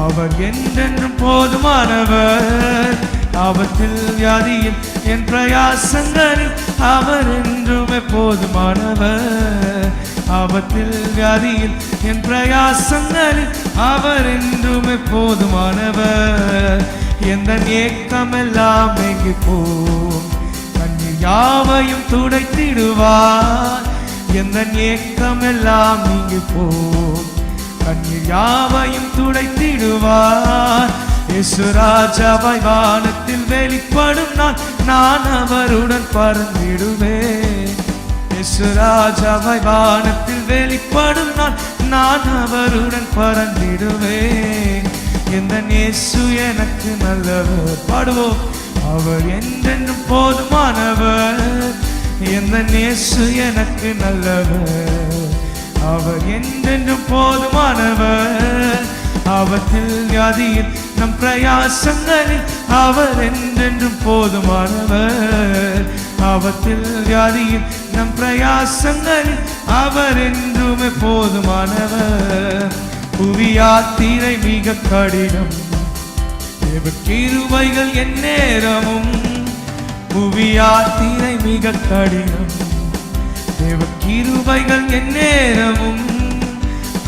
அவர் என்றென்றும் போதுமானவர். ஆபத்தில் வியாதியில் என் பிரயாசங்களில் அவர் என்றுமே போதுமானவர். ஆபத்தில் வியாதியில் என் பிரயாசங்களில் அவர் என்றுமே போதுமானவர். எந்த ஏக்கமெல்லாம் எங்கு போம், கண்ணீர் யாவையும் துடைத்திடுவார். எந்த ஏக்கமெல்லாம் இங்கு போம், கண்ணீர் யாவையும் துடைத்திடுவார். இயேசு ராஜாவாய் வானத்தில் வெளிப்படும் நான் அவருடன் பறந்திடுவேன். இயேசு ராஜாவாய் வானத்தில் வெளிப்படும் நான் அவருடன் பறந்திடுவேன். எந்த இயேசு எனக்கு நல்லவர், பாடுவோம். அவர் என்றென்றும் போதுமானவர். எந்த இயேசு எனக்கு நல்லவர், அவர் என்றென்றும் போதுமானவர். ஆபத்தில் வியாதியில் நம் பிரயாசங்களில் அவர் என்றென்றும் போதுமானவர். ஆபத்தில் வியாதியில் நம் பிரயாசங்களில் அவர் என்றுமே போதுமானவர். புவி யாத்திரை மிக கடினம், தேவ கிருபைகள் எந்நேரமும். புவி யாத்திரை மிக கடினம், தேவ கிருபைகள் எந்நேரமும்.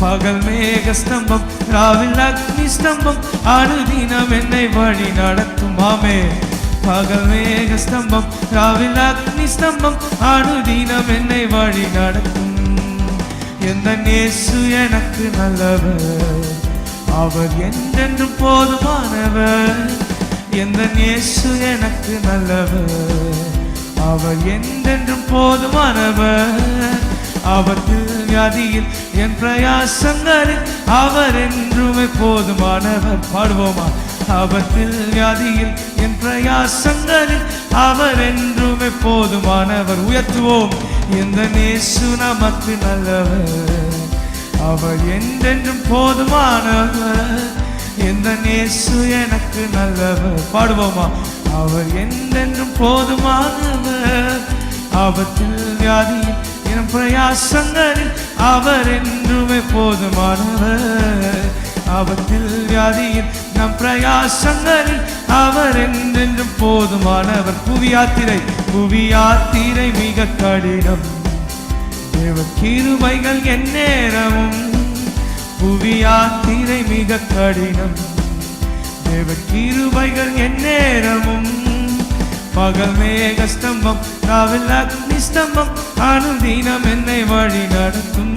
பகல் மேக ஸ்தம்பம், ராவில் அக்னி ஸ்தம்பம், அனுதினம் என்னை வழி நடத்தும். ஆமே. பகல் மேக ஸ்தம்பம், ராவில் அக்னி ஸ்தம்பம், அனுதினம் என்னை வழி நடத்தும். எந்த இயேசு எனக்கு நல்லவர், அவர் என்றென்றும் போதுமானவர். எந்த இயேசு எனக்கு நல்லவர், அவர் என்றென்றும் போதுமானவர். ஆபத்தில் வியாதியில் என் பிரயாசங்களில் அவர் என்றுமே போதுமானவர். பாடுவோமா? ஆபத்தில் வியாதியில் என் பிரயாசங்களில் அவர் என்றுமே போதுமானவர். உயர்த்துவோம். எந்த இயேசு நமக்கு நல்லவர், அவர் என்றென்றும் போதுமானவர். எந்த இயேசு எனக்கு நல்லவர். பாடுவோமா? அவர் என்றென்றும் போதுமானவர். ஆபத்தில் வியாதியில் என் பிரயாசங்களில் அவர் என்றுமே போதுமானவர். ஆபத்தில் வியாதியில் நம் பிரயாசங்களில் அவர் என்றென்றும் போதுமானவர். புவி யாத்திரை மிக கடினம், தேவ கிருபைகள் எந்நேரமும். புவி யாத்திரை மிக கடினம், தேவ கிருபைகள் எந்நேரமும். பகல் மேக ஸ்தம்பம், ராவில் அக்னி ஸ்தம்பம், அனுதினம் என்னை வழி நடத்தும்.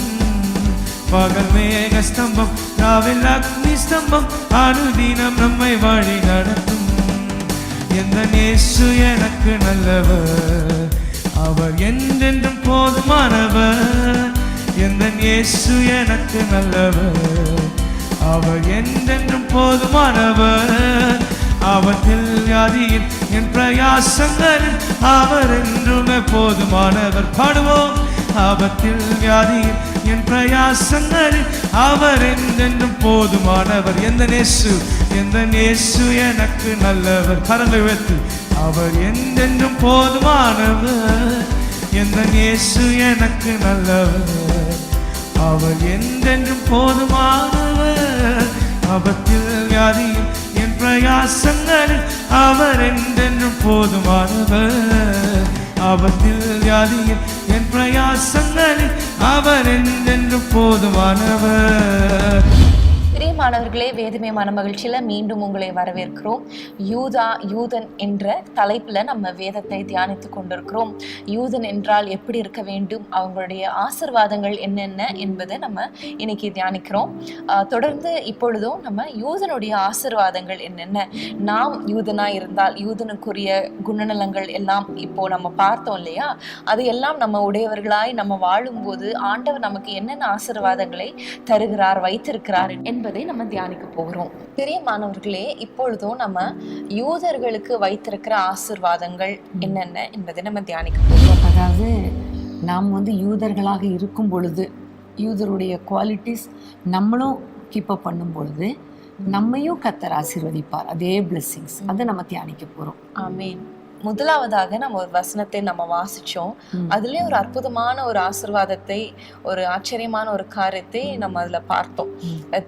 பகல் மேக ஸ்தம்பம், ராவில் அக்னி ஸ்தம்பம், அனுதினம் நம்மை வழி நடத்தும். எந்த இயேசு எனக்கு நல்லவர், அவர் என்றென்றும் போதுமானவர். எந்த இயேசு எனக்கு நல்லவர், அவர் என்றென்றும் போதுமானவர். ஆபத்தில் வியாதியில் என் பிரயாசங்களில் அவர் என்றுமே போதுமானவர். பாடுவோம். ஆபத்தில் வியாதியில் என் பிரயாசங்களில் அவர் என்றென்றும் போதுமானவர். எந்த இயேசு எனக்கு நல்லவர். கரங்களை உயர்த்தி. அவர் என்றென்றும் போதுமானவர். எந்த இயேசு எனக்கு நல்லவர், அவர் என்றென்றும் போதுமானவர். ஆபத்தில் வியாதியில் என் பிரயாசங்களில் அவர் என்றென்றும் போதுமானவர். ஆபத்தில் வியாதியில் என் பிரயாசங்களில் அவர் என்றென்றும் போதுமானவர். பிரியமானவர்களே, வேதமே மனமகிழ்ச்சியில மீண்டும் உங்களை வரவேற்கிறோம். யூதன் என்ற தலைப்புல நம்ம வேதத்தை தியானித்து கொண்டிருக்கிறோம். யூதன் என்றால் எப்படி இருக்க வேண்டும், அவங்களுடைய ஆசீர்வாதங்கள் என்னென்ன என்பதை நம்ம இன்னைக்கு தியானிக்கிறோம். தொடர்ந்து இப்பொழுதும் நம்ம யூதனுடைய ஆசீர்வாதங்கள் என்னென்ன, நாம் யூதனா இருந்தால் யூதனுக்குரிய குணநலங்கள் எல்லாம் இப்போ நம்ம பார்த்தோம் இல்லையா, அது எல்லாம் நம்ம உடையவர்களாய் நம்ம வாழும்போது ஆண்டவர் நமக்கு என்னென்ன ஆசீர்வாதங்களை தருகிறார், வைத்திருக்கிறார் என்பதை நம்ம தியானிக்க போகிறோம். பிரியமானவர்களே, இப்பொழுதும் நம்ம யூதர்களுக்கு வைத்திருக்கிற ஆசீர்வாதங்கள் என்னென்ன என்பதை நம்ம தியானிக்க போகிறோம். அதாவது நாம் யூதர்களாக இருக்கும் பொழுது யூதருடைய குவாலிட்டிஸ் நம்மளும் கீப்பப் பண்ணும் பொழுது நம்மையும் கர்த்தர் ஆசீர்வதிப்பார். அதே பிளெஸிங்ஸ் அதை நம்ம தியானிக்க போகிறோம். ஆமென். முதலாவதாக நம்ம ஒரு வசனத்தை நம்ம வாசிச்சோம். அதுலயே ஒரு அற்புதமான ஒரு ஆசீர்வாதத்தை, ஒரு ஆச்சரியமான ஒரு காரியத்தை நம்ம அதுல பார்த்தோம்.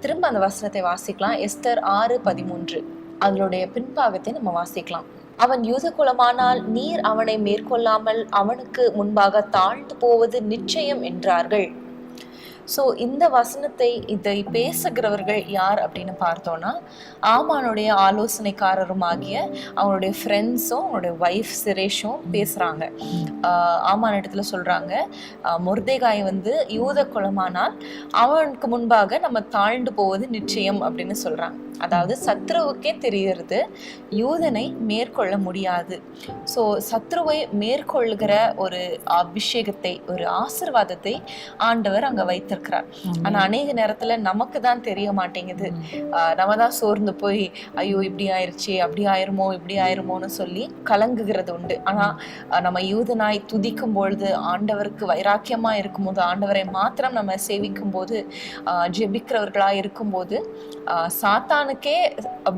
திரும்ப அந்த வசனத்தை வாசிக்கலாம். எஸ்தர் 6:13 அதனுடைய பின்பாகத்தை நம்ம வாசிக்கலாம். அவன் யூத குலமானால் நீர் அவனை மேற்கொள்ளாமல் அவனுக்கு முன்பாக தாழ்ந்து போவது நிச்சயம் என்றார்கள். ஸோ இந்த வசனத்தை இதை பேசுகிறவர்கள் யார் அப்படின்னு பார்த்தோன்னா, ஆமானுடைய ஆலோசனைக்காரருமாகிய அவனுடைய ஃப்ரெண்ட்ஸும் அவனுடைய ஒய்ஃப் சிரேஷும் பேசுகிறாங்க. ஆமான் இடத்துல சொல்கிறாங்க, மொர்தெகாய் யூத குலமானால் அவனுக்கு முன்பாக நம்ம தாழ்ந்து போவது நிச்சயம் அப்படின்னு சொல்கிறாங்க. அதாவது சத்ருவுக்கே தெரிகிறது யூதனை மேற்கொள்ள முடியாது. ஸோ சத்ருவை மேற்கொள்ளுகிற ஒரு அபிஷேகத்தை, ஒரு ஆசீர்வாதத்தை ஆண்டவர் அங்கே வைத்திருக்கிறார். ஆனா அநேக நேரத்துல நமக்கு தான் தெரிய மாட்டேங்குது. நம்ம தான் சோர்ந்து போய் ஐயோ இப்படி ஆயிருச்சு, அப்படி ஆயிருமோ, இப்படி ஆயிருமோன்னு சொல்லி கலங்குகிறது உண்டு. ஆனா நம்ம யூதனாய் துதிக்கும் பொழுது, ஆண்டவருக்கு வைராக்கியமா இருக்கும்போது, ஆண்டவரை மாத்திரம் நம்ம சேவிக்கும் போது, ஜெபிக்கிறவர்களா இருக்கும்போது சாத்தானுக்கே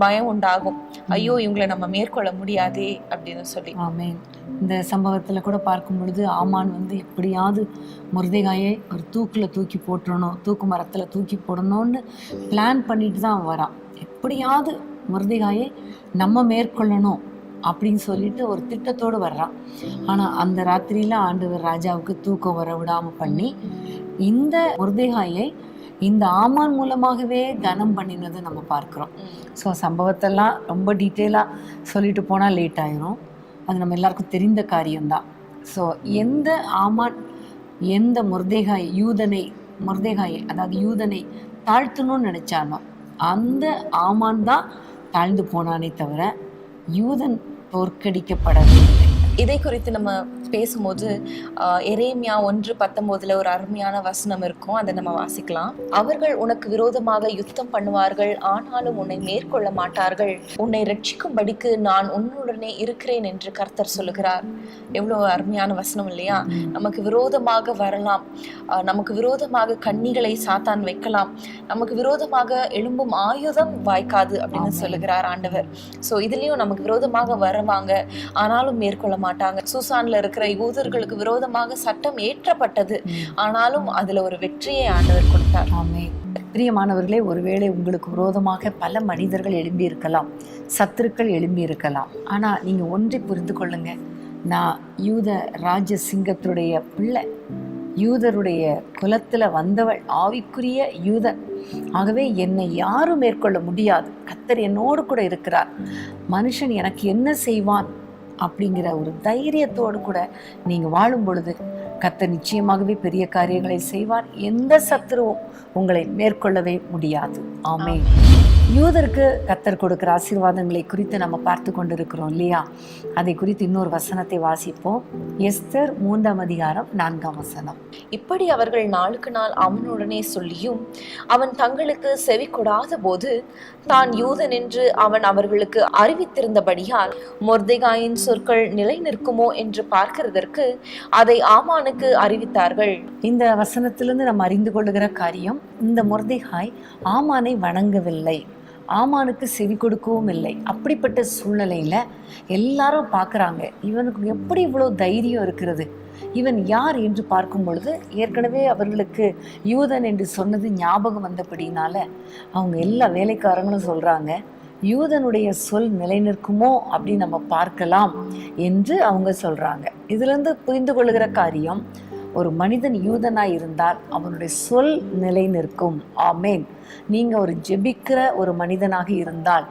பயம் உண்டாகும். ஐயோ இவங்களை நம்ம மேற்கொள்ள முடியாதே அப்படின்னு சொல்லி. ஆமென். இந்த சம்பவத்துல கூட பார்க்கும் பொழுது ஆமான் எப்படியாவது மொர்தெகாயை ஒரு தூக்கில் தூக்கி போட்டுறணும், தூக்கு மரத்தில் தூக்கி போடணும்னு பிளான் பண்ணிட்டு தான் வரான். எப்படியாவது மொர்தெகாயை நம்ம மேற்கொள்ளணும் அப்படின்னு சொல்லிட்டு ஒரு திட்டத்தோடு வர்றான். ஆனால் அந்த ராத்திரியில் ஆண்டவர் ராஜாவுக்கு தூக்கம் வர விடாமல் பண்ணி இந்த மொர்தெகாயை இந்த ஆமான் மூலமாகவே கனம் பண்ணினதை நம்ம பார்க்குறோம். ஸோ சம்பவத்தெல்லாம் ரொம்ப டீட்டெயிலாக சொல்லிட்டு போனால் லேட் ஆயிரும். அது நம்ம எல்லாருக்கும் தெரிந்த காரியம்தான். ஸோ எந்த ஆமான் எந்த மொர்தெகாயை அதாவது யூதனை தாழ்த்தணும்னு நினைச்சானோ அந்த ஆமான் தான் தாழ்ந்து போனானே தவிர யூதன் தோற்கடிக்கப்படவில்லை. இதை குறித்து நம்ம பேசும்போது எரேமியா 1:19 ஒரு அருமையான வசனம் இருக்கும். அதை நம்ம வாசிக்கலாம். அவர்கள் உனக்கு விரோதமாக யுத்தம் பண்ணுவார்கள், ஆனாலும் உன்னை மேற்கொள்ள மாட்டார்கள். உன்னை ரட்சிக்கும்படிக்கு நான் உன்னுடனே இருக்கிறேன் என்று கர்த்தர் சொல்லுகிறார். எவ்வளவு அருமையான வசனம் இல்லையா? நமக்கு விரோதமாக வரலாம், நமக்கு விரோதமாக கண்ணிகளை சாத்தான் வைக்கலாம், நமக்கு விரோதமாக எழும்பும் ஆயுதம் வாய்க்காது அப்படின்னு சொல்லுகிறார் ஆண்டவர். ஸோ இதுலயும் நமக்கு விரோதமாக வருவாங்க, ஆனாலும் மேற்கொள்ள மாட்டாங்க. சூசான்ல இருக்கிற யூதர்களுக்கு விரோதமாக சட்டம் ஏற்றப்பட்டது, ஆனாலும் அதுல ஒரு வெற்றியை ஆண்டவர் கொடுத்தார். ஆமென். பிரியமானவர்களே, ஒருவேளை உங்களுக்கு விரோதமாக பல மனிதர்கள் எழும்பி இருக்கலாம், சத்துருக்கள் எழும்பி இருக்கலாம். ஆனா நீங்க ஒன்றை புரிந்து கொள்ளுங்க, நான் யூத ராஜ சிங்கத்துடைய பிள்ளை, யூதருடைய குலத்துல வந்தவள், ஆவிக்குரிய யூதன். ஆகவே என்னை யாரும் மேற்கொள்ள முடியாது. கர்த்தர் என்னோடு கூட இருக்கிறார். மனுஷன் எனக்கு என்ன செய்வான் அப்படிங்கிற ஒரு தைரியத்தோடு கூட நீங்கள் வாழும் பொழுது கர்த்தர் நிச்சயமாகவே பெரிய காரியங்களை செய்வார். எந்த சத்துருவும் உங்களை மேற்கொள்ளவே முடியாது. ஆமென். யூதருக்கு கர்த்தர் கொடுக்கிற ஆசீர்வாதங்களை குறித்து நம்ம பார்த்து கொண்டிருக்கிறோம் இல்லையா? அதை குறித்து இன்னொரு வசனத்தை வாசிப்போம். எஸ்தர் 3:4. இப்படி அவர்கள் நாளுக்கு நாள் அவனுடனே சொல்லியும் அவன் தங்களுக்கு செவி கொடாத போது தான் யூதன் என்று அவன் அவர்களுக்கு அறிவித்திருந்தபடியால் மொர்தெகாயின் சொற்கள் நிலை நிற்குமோ என்று பார்க்கிறதற்கு அதை ஆமானுக்கு அறிவித்தார்கள். இந்த வசனத்திலிருந்து நம்ம அறிந்து கொள்ளுகிற காரியம், இந்த மொர்தெகாய் ஆமானை வணங்கவில்லை, ஆமானுக்கு செவி கொடுக்கவும் இல்லை. அப்படிப்பட்ட சூழ்நிலையில எல்லாரும் பார்க்குறாங்க, இவனுக்கு எப்படி இவ்வளோ தைரியம் இருக்கிறது, இவன் யார் என்று பார்க்கும் பொழுது ஏற்கனவே அவர்களுக்கு யூதன் என்று சொன்னது ஞாபகம் வந்தபடினால அவங்க எல்லா வேலைக்காரங்களும் சொல்றாங்க, யூதனுடைய சொல் நிலை நிற்குமோ அப்படின்னு நம்ம பார்க்கலாம் என்று அவங்க சொல்றாங்க. இதுல இருந்து புரிந்து கொள்ளுகிற காரியம், ஒரு மனிதன் யூதனாய் இருந்தால் அவனுடைய சொல் நிலை நிற்கும். ஆமேன். நீங்க ஒரு ஜெபிக்கிற ஒரு மனிதனாக இருந்தால்,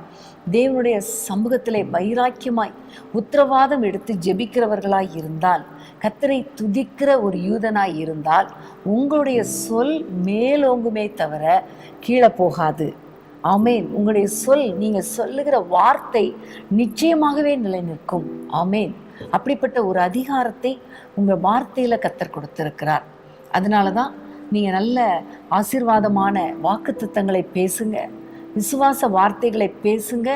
தேவனுடைய சமூகத்திலே வைராக்கியமாய் உத்தரவாதம் எடுத்து ஜெபிக்கிறவர்களாய் இருந்தால், கர்த்தரை துதிக்கிற ஒரு யூதனாய் இருந்தால், உங்களுடைய சொல் மேலோங்குமே தவிர கீழே போகாது. ஆமேன். உங்களுடைய சொல், நீங்க சொல்லுகிற வார்த்தை நிச்சயமாகவே நிலை நிற்கும். ஆமேன். அப்படிப்பட்ட ஒரு அதிகாரத்தை உங்க வார்த்தையில கர்த்தர் கொடுத்திருக்கிறார். அதனாலதான் நீங்கள் நல்ல ஆசீர்வாதமான வாக்குத்தத்தங்களை பேசுங்க, விசுவாச வார்த்தைகளை பேசுங்க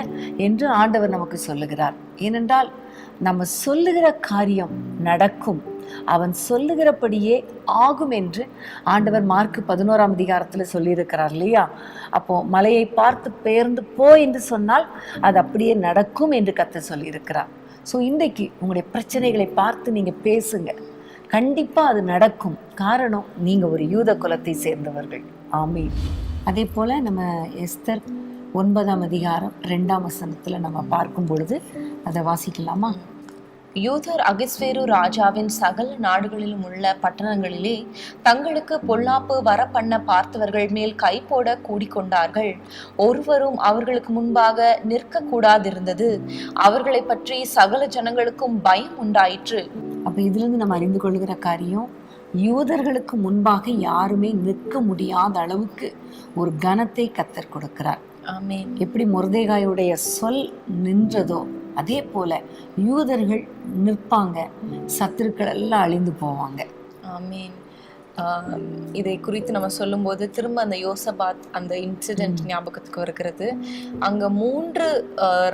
என்று ஆண்டவர் நமக்கு சொல்லுகிறார். ஏனென்றால் நம்ம சொல்லுகிற காரியம் நடக்கும், அவன் சொல்லுகிறபடியே ஆகும் என்று ஆண்டவர் மார்க் 11ஆம் அதிகாரத்தில் சொல்லியிருக்கிறார் இல்லையா? அப்போ மலையை பார்த்து பெயர்ந்து போ என்று சொன்னால் அது அப்படியே நடக்கும் என்று கர்த்தர் சொல்லியிருக்கிறார். ஸோ இன்றைக்கு உங்களுடைய பிரச்சனைகளை பார்த்து நீங்கள் பேசுங்க, கண்டிப்பாக அது நடக்கும். காரணம், நீங்கள் ஒரு யூத குலத்தை சேர்ந்தவர்கள். ஆமீன். அதே போல் நம்ம எஸ்தர் 9ஆம் அதிகாரம் 2ஆம் வசனத்தில் நம்ம பார்க்கும் பொழுது அதை வாசிக்கலாமா? யூதர் அகிஸ்வேரு ராஜாவின் சகல நாடுகளிலும் உள்ள பட்டணங்களிலே தங்களுக்கு பொல்லாப்பு வர பண்ண பார்த்தவர்கள் மேல் கை போட கூடிக்கொண்டார்கள். ஒருவரும் அவர்களுக்கு முன்பாக நிற்க கூடாதிருந்தது. அவர்களை பற்றி சகல ஜனங்களுக்கும் பயம் உண்டாயிற்று. அப்போ இதிலிருந்து நம்ம அறிந்து கொள்கிற காரியம், யூதர்களுக்கு முன்பாக யாருமே நிற்க முடியாத அளவுக்கு ஒரு கனத்தை கர்த்தர் கொடுக்கிறார். ஆமென். எப்படி மொர்தெகாயுடைய சொல் நின்றதோ அதே போல யூதர்கள் நிற்பாங்க, சத்துருக்கள் எல்லாம் அழிந்து போவாங்க. ஆமென். இதை குறித்து நம்ம சொல்லும்போது திரும்ப அந்த யோசபாத் அந்த இன்சிடென்ட் ஞாபகத்துக்கு வருகிறது. அங்க 3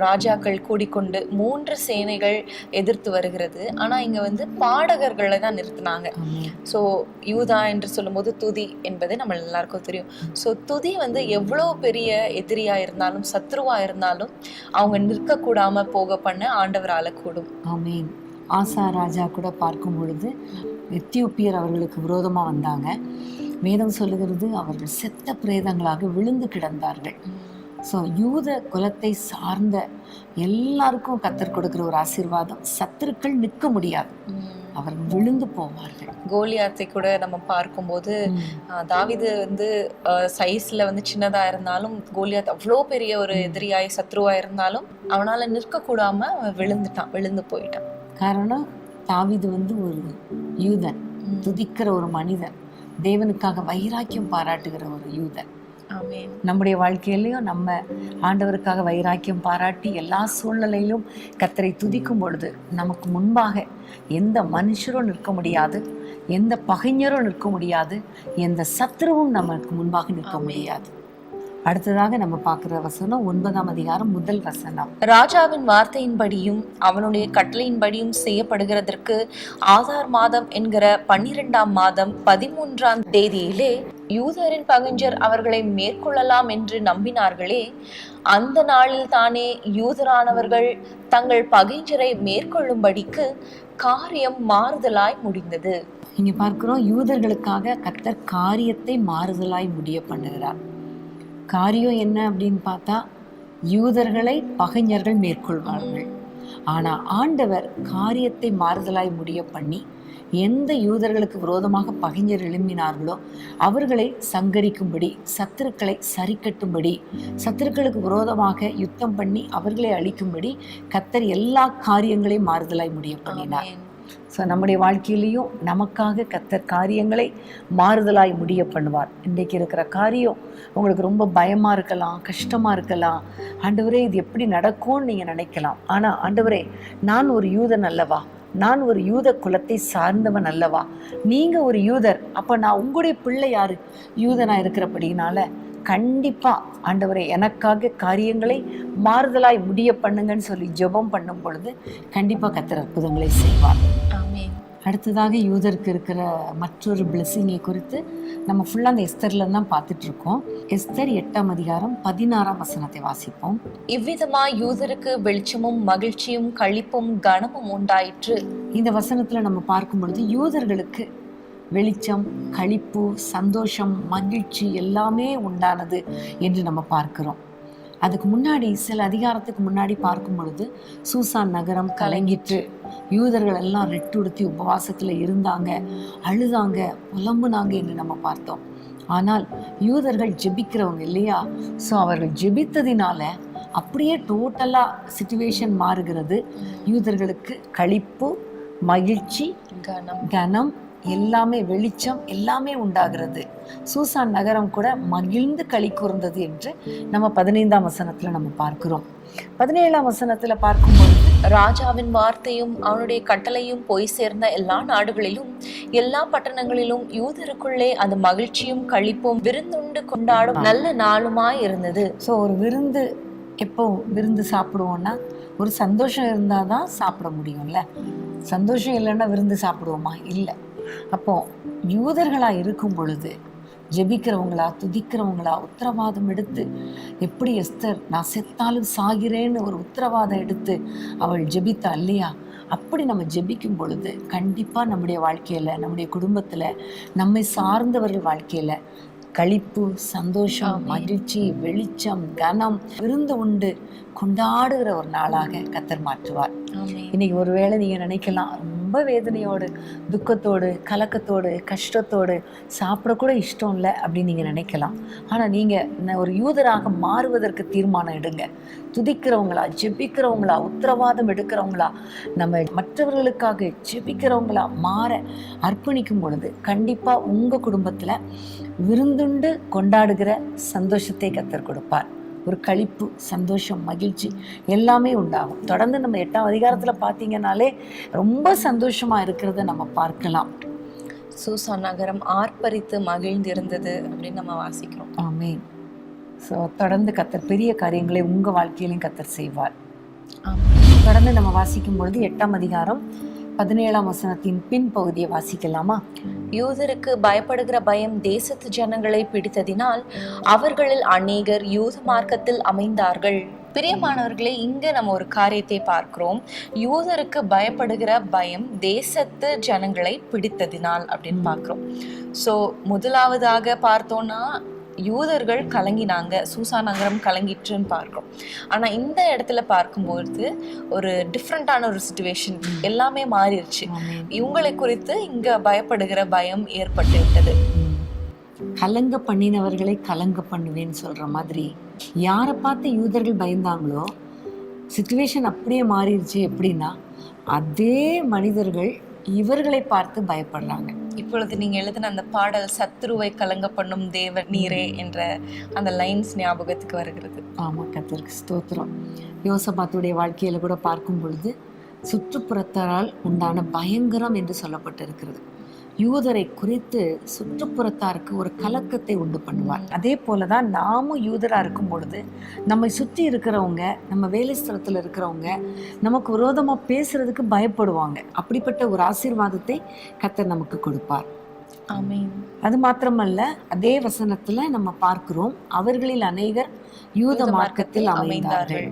ராஜாக்கள் கூடிக்கொண்டு 3 சேனைகள் எதிர்த்து வருகிறது. ஆனா இங்க வந்து பாடகர்களை தான் நிறுத்தினாங்க. ஸோ யூதா என்று சொல்லும்போது துதி என்பது நம்ம எல்லாருக்கும் தெரியும். ஸோ துதி வந்து எவ்வளோ பெரிய எதிரியா இருந்தாலும் சத்ருவா இருந்தாலும் அவங்க நிற்க கூடாம போக பண்ண ஆண்டவரால கூடும். ஆமீன். ஆசா ராஜா கூட பார்க்கும் பொழுது எத்தியோப்பியர் அவர்களுக்கு விரோதமாக வந்தாங்க. வேதம் சொல்லுகிறது அவர்கள் செத்த பிரேதங்களாக விழுந்து கிடந்தார்கள். ஸோ யூத குலத்தை சார்ந்த எல்லாருக்கும் கர்த்தர் கொடுக்குற ஒரு ஆசீர்வாதம், சத்துருக்கள் நிற்க முடியாது, அவர்கள் விழுந்து போவார்கள். கோலியாத்தை கூட நம்ம பார்க்கும்போது தாவீது வந்து சைஸ்ல வந்து சின்னதா இருந்தாலும் கோலியாத் அவ்வளோ பெரிய ஒரு எதிரியாய் சத்ருவா இருந்தாலும் அவனால நிற்க கூடாம அவன் விழுந்து போயிட்டான். காரணம், தாவீது வந்து ஒரு யூதன், துதிக்கிற ஒரு மனிதன், தேவனுக்காக வைராக்கியம் பாராட்டுகிற ஒரு யூதன். ஆமென். நம்முடைய வாழ்க்கையிலையும் நம்ம ஆண்டவருக்காக வைராக்கியம் பாராட்டி எல்லா சூழ்நிலையிலும் கர்த்தரை துதிக்கும் பொழுது நமக்கு முன்பாக எந்த மனுஷரும் நிற்க முடியாது, எந்த பகைஞரும் நிற்க முடியாது, எந்த சத்துருவும் நமக்கு முன்பாக நிற்க முடியாது. அடுத்ததாக நம்ம பார்க்கிற வசனம் 9ஆம் அதிகாரம் 1 வசனம். ராஜாவின் வார்த்தையின்படியும் அவனுடைய கட்டளையின்படியும் செய்யப்படுகிறதற்கு ஆதார் மாதம் என்கிற 12ஆம் மாதம் 13ஆம் தேதியிலே யூதரின் பகைஞர் அவர்களை மேற்கொள்ளலாம் என்று நம்பினார்களே, அந்த நாளில் தானே யூதரானவர்கள் தங்கள் பகைஞரை மேற்கொள்ளும்படிக்கு காரியம் மாறுதலாய் முடிந்தது. இங்க பார்க்கிறோம், யூதர்களுக்காக கர்த்தர் காரியத்தை மாறுதலாய் முடிய பண்ணுகிறார். காரியம் என்ன அப்படின்னு பார்த்தா, யூதர்களை பகைஞர்கள் மேற்கொள்வார்கள். ஆனா ஆண்டவர் காரியத்தை மாறுதலாய் முடிய பண்ணி எந்த யூதர்களுக்கு விரோதமாக பகைஞர் எழும்பினார்களோ அவர்களை சங்கரிக்கும்படி, சத்துருக்களை சரிக்கட்டும்படி, சத்துருக்களுக்கு விரோதமாக யுத்தம் பண்ணி அவர்களை அழிக்கும்படி கர்த்தர் எல்லா காரியங்களையும் மாறுதலாய் முடிய பண்ணினார். ஸோ நம்முடைய வாழ்க்கையிலையும் நமக்காக கர்த்தர் காரியங்களை மாறுதலாய் முடிய பண்ணுவார். இன்றைக்கு இருக்கிற காரியம் உங்களுக்கு ரொம்ப பயமாக இருக்கலாம், கஷ்டமாக இருக்கலாம். ஆண்டவரே இது எப்படி நடக்கும்னு நீங்கள் நினைக்கலாம். ஆனால் ஆண்டவரே, நான் ஒரு யூதன் அல்லவா, நான் ஒரு யூத குலத்தை சார்ந்தவன் அல்லவா, நீங்கள் ஒரு யூதர், அப்போ நான் உங்களுடைய பிள்ளை யாரு, யூதனாக இருக்கிறபடினால கண்டிப்பா ஆண்டவரே எனக்காக காரியங்களை மாறுதலாய் முடிய பண்ணுங்கன்னு சொல்லி ஜெபம் பண்ணும் பொழுது கண்டிப்பா கர்த்தர் அற்புதங்களை செய்வார். ஆமென். அடுத்ததாக யூதருக்கு இருக்கிற மற்றொரு பிளெஸிங்கை குறித்து நம்ம ஃபுல்லாக அந்த எஸ்தர்ல தான் பார்த்துட்டு இருக்கோம். எஸ்தர் 8ஆம் அதிகாரம் 16ஆம் வசனத்தை வாசிப்போம். இவ்விதமா யூதருக்கு வெளிச்சமும் மகிழ்ச்சியும் களிப்பும் கனமும் உண்டாயிற்று. இந்த வசனத்துல நம்ம பார்க்கும் பொழுது யூதர்களுக்கு வெளிச்சம், களிப்பு, சந்தோஷம், மகிழ்ச்சி எல்லாமே உண்டானது என்று நம்ம பார்க்கிறோம். அதுக்கு முன்னாடி சில அதிகாரத்துக்கு முன்னாடி பார்க்கும் பொழுது சூசான் நகரம் கலங்கிற்று, யூதர்கள் எல்லாம் ரெட்டுடுத்தி உபவாசத்துல இருந்தாங்க, அழுதாங்க, புலம்புனாங்க என்று நம்ம பார்த்தோம். ஆனால் யூதர்கள் ஜெபிக்கிறவங்க இல்லையா, ஸோ அவர்கள் ஜெபித்ததினால அப்படியே டோட்டலா சிச்சுவேஷன் மாறுகிறது. யூதர்களுக்கு களிப்பு, மகிழ்ச்சி, கனம் எல்லாமே வெளிச்சம் எல்லாமே உண்டாகிறது. சூசான் நகரம் கூட மகிழ்ந்து களி கூர்ந்தது என்று நம்ம 15ஆம் வசனத்துல நம்ம பார்க்கிறோம். 17ஆம் வசனத்துல பார்க்கும்போது, ராஜாவின் வார்த்தையும் அவனுடைய கட்டளையும் போய் சேர்ந்த எல்லா நாடுகளிலும் எல்லா பட்டணங்களிலும் யூதருக்குள்ளே அது மகிழ்ச்சியும் களிப்பும் விருந்துண்டு கொண்டாடும் நல்ல நாளுமாய் இருந்தது. ஸோ ஒரு விருந்து, எப்போ விருந்து சாப்பிடுவோம்னா ஒரு சந்தோஷம் இருந்தால் தான் சாப்பிட முடியும்ல. சந்தோஷம் இல்லைன்னா விருந்து சாப்பிடுவோமா? இல்லை. அப்போ யூதர்களாக இருக்கும் பொழுது ஜெபிக்கிறவங்களா, துதிக்கிறவங்களா, உத்தரவாதம் எடுத்து, எப்படி எஸ்தர் நான் செத்தாலும் சாகிறேன்னு ஒரு உத்தரவாதம் எடுத்து அவள் ஜெபித்தா இல்லையா? அப்படி நம்ம ஜெபிக்கும் பொழுது கண்டிப்பாக நம்முடைய வாழ்க்கையில், நம்முடைய குடும்பத்தில், நம்மை சார்ந்தவர்கள் வாழ்க்கையில் களிப்பு, சந்தோஷம், மகிழ்ச்சி, வெளிச்சம், கனம், விருந்து உண்டு கொண்டாடுகிற ஒரு நாளாக கர்த்தர் மாற்றுவார். இன்னைக்கு ஒருவேளை நீங்க நினைக்கலாம், ரொம்ப வேதனையோடு, துக்கத்தோடு, கலக்கத்தோடு, கஷ்டத்தோடு, சாப்பிடக்கூட இஷ்டம் இல்லை அப்படின்னு நீங்க நினைக்கலாம். ஆனா நீங்க ஒரு யூதராக மாறுவதற்கு தீர்மானம் எடுங்க. துதிக்கிறவங்களா, ஜெபிக்கிறவங்களா, உத்தரவாதம் எடுக்கிறவங்களா, நம்ம மற்றவர்களுக்காக ஜெபிக்கிறவங்களா மாற அர்ப்பணிக்கும் பொழுது கண்டிப்பா உங்க குடும்பத்துல விருந்துண்டு கொண்டாடுகிற சந்தோஷத்தை கர்த்தர் கொடுப்பார். ஒரு களிப்பு, சந்தோஷம், மகிழ்ச்சி எல்லாமே உண்டாகும். தொடர்ந்து நம்ம 8ஆம் அதிகாரத்தில் பார்த்தீங்கன்னாலே ரொம்ப சந்தோஷமா இருக்கிறத நம்ம பார்க்கலாம். சூசான் நகரம் ஆர்ப்பரித்து மகிழ்ந்திருந்தது அப்படின்னு நம்ம வாசிக்கிறோம். ஆமென். ஸோ தொடர்ந்து கர்த்தர் பெரிய காரியங்களை உங்க வாழ்க்கையிலையும் கர்த்தர் செய்வார். தொடர்ந்து நம்ம வாசிக்கும் பொழுது 8ஆம் அதிகாரம் 17ஆம் வசனத்தின் பின் பகுதியை வாசிக்கலாமா? யூதருக்கு பயப்படுகிற பயம் தேசத்து ஜனங்களை பிடித்ததினால் அவர்களில் அநேகர் யூத மார்க்கத்தில் அமைந்தார்கள். பிரியமானவர்களே, இங்க நம்ம ஒரு காரியத்தை பார்க்கிறோம். யூதருக்கு பயப்படுகிற பயம் தேசத்து ஜனங்களை பிடித்ததினால் அப்படின்னு பார்க்கிறோம். ஸோ முதலாவதாக பார்த்தோம்னா யூதர்கள் கலங்கினாங்க, சூசான் நகரம் கலங்கிட்டுன்னு பார்க்கிறோம். ஆனா இந்த இடத்துல பார்க்கும்போது ஒரு டிஃப்ரெண்டான ஒரு சிச்சுவேஷன், எல்லாமே மாறிடுச்சு. இவங்களை குறித்து இங்க பயப்படுகிற பயம் ஏற்பட்டு விட்டது. கலங்க பண்ணினவர்களை கலங்க பண்ணுவேன்னு சொல்ற மாதிரி யாரை பார்த்து யூதர்கள் பயந்தாங்களோ சிச்சுவேஷன் அப்படியே மாறிடுச்சு. எப்படின்னா அதே மனிதர்கள் இவர்களை பார்த்து பயப்படுறாங்க. இப்பொழுது நீங்க எழுதின அந்த பாடல், சத்துருவை கலங்க பண்ணும் தேவ நீரே என்ற அந்த லைன்ஸ் ஞாபகத்துக்கு வருகிறது. ஆமா, கர்த்தருக்கு ஸ்தோத்திரம். யோசபாத்துடைய வாழ்க்கையில கூட பார்க்கும் பொழுது சுற்றுப்புறத்தாரால் உண்டான பயங்கரம் என்று சொல்லப்பட்டிருக்கிறது. யூதரை குறித்து சுற்றுப்புறத்தாருக்கு ஒரு கலக்கத்தை உண்டு பண்ணுவார். அதே போலதான் நாமும் யூதரா இருக்கும் பொழுது நம்மை சுற்றி இருக்கிறவங்க, நம்ம வேலை ஸ்தலத்துல இருக்கிறவங்க நமக்கு விரோதமா பேசுறதுக்கு பயப்படுவாங்க. அப்படிப்பட்ட ஒரு ஆசீர்வாதத்தை கர்த்தர் நமக்கு கொடுப்பார். ஆமென். அது மாத்திரமல்ல, அதே வசனத்துல நம்ம பார்க்கிறோம், அவர்களில் அநேகர் யூத மார்க்கத்தில் அமைந்தார்கள்.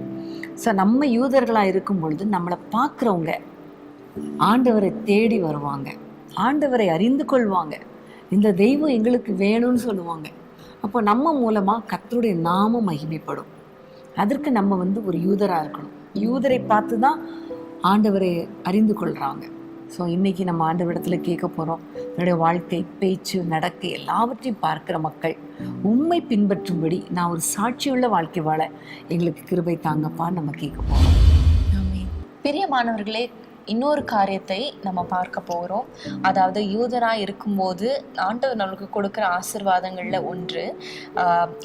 ஸோ நம்ம யூதர்களா இருக்கும் பொழுது நம்மளை பார்க்குறவங்க ஆண்டவரை தேடி வருவாங்க, ஆண்டவரை அறிந்து கொள்வாங்க, இந்த தெய்வம் எங்களுக்கு வேணும்னு சொல்லுவாங்க. அப்போ நம்ம மூலமா கர்த்தருடைய நாமம் மகிமைப்படும். அதற்கு நம்ம ஒரு யூதரா இருக்கணும். யூதரை பார்த்து தான் ஆண்டவரை அறிந்து கொள்றாங்க. ஸோ இன்னைக்கு நம்ம ஆண்டவரிடத்துல கேட்க போறோம், என்னுடைய வாழ்க்கை, பேச்சு, நடக்கை எல்லாவற்றையும் பார்க்கிற மக்கள் உண்மை பின்பற்றும்படி நான் ஒரு சாட்சியுள்ள வாழ்க்கை வாழ எங்களுக்கு கிருபை தாங்கப்பா நம்ம கேட்க போறோம். ஆமென். பிரியமானவர்களே, இன்னொரு காரியத்தை நம்ம பார்க்க போகிறோம். அதாவது யூதரா இருக்கும்போது ஆண்டவர் நம்மளுக்கு கொடுக்குற ஆசீர்வாதங்கள்ல ஒன்று,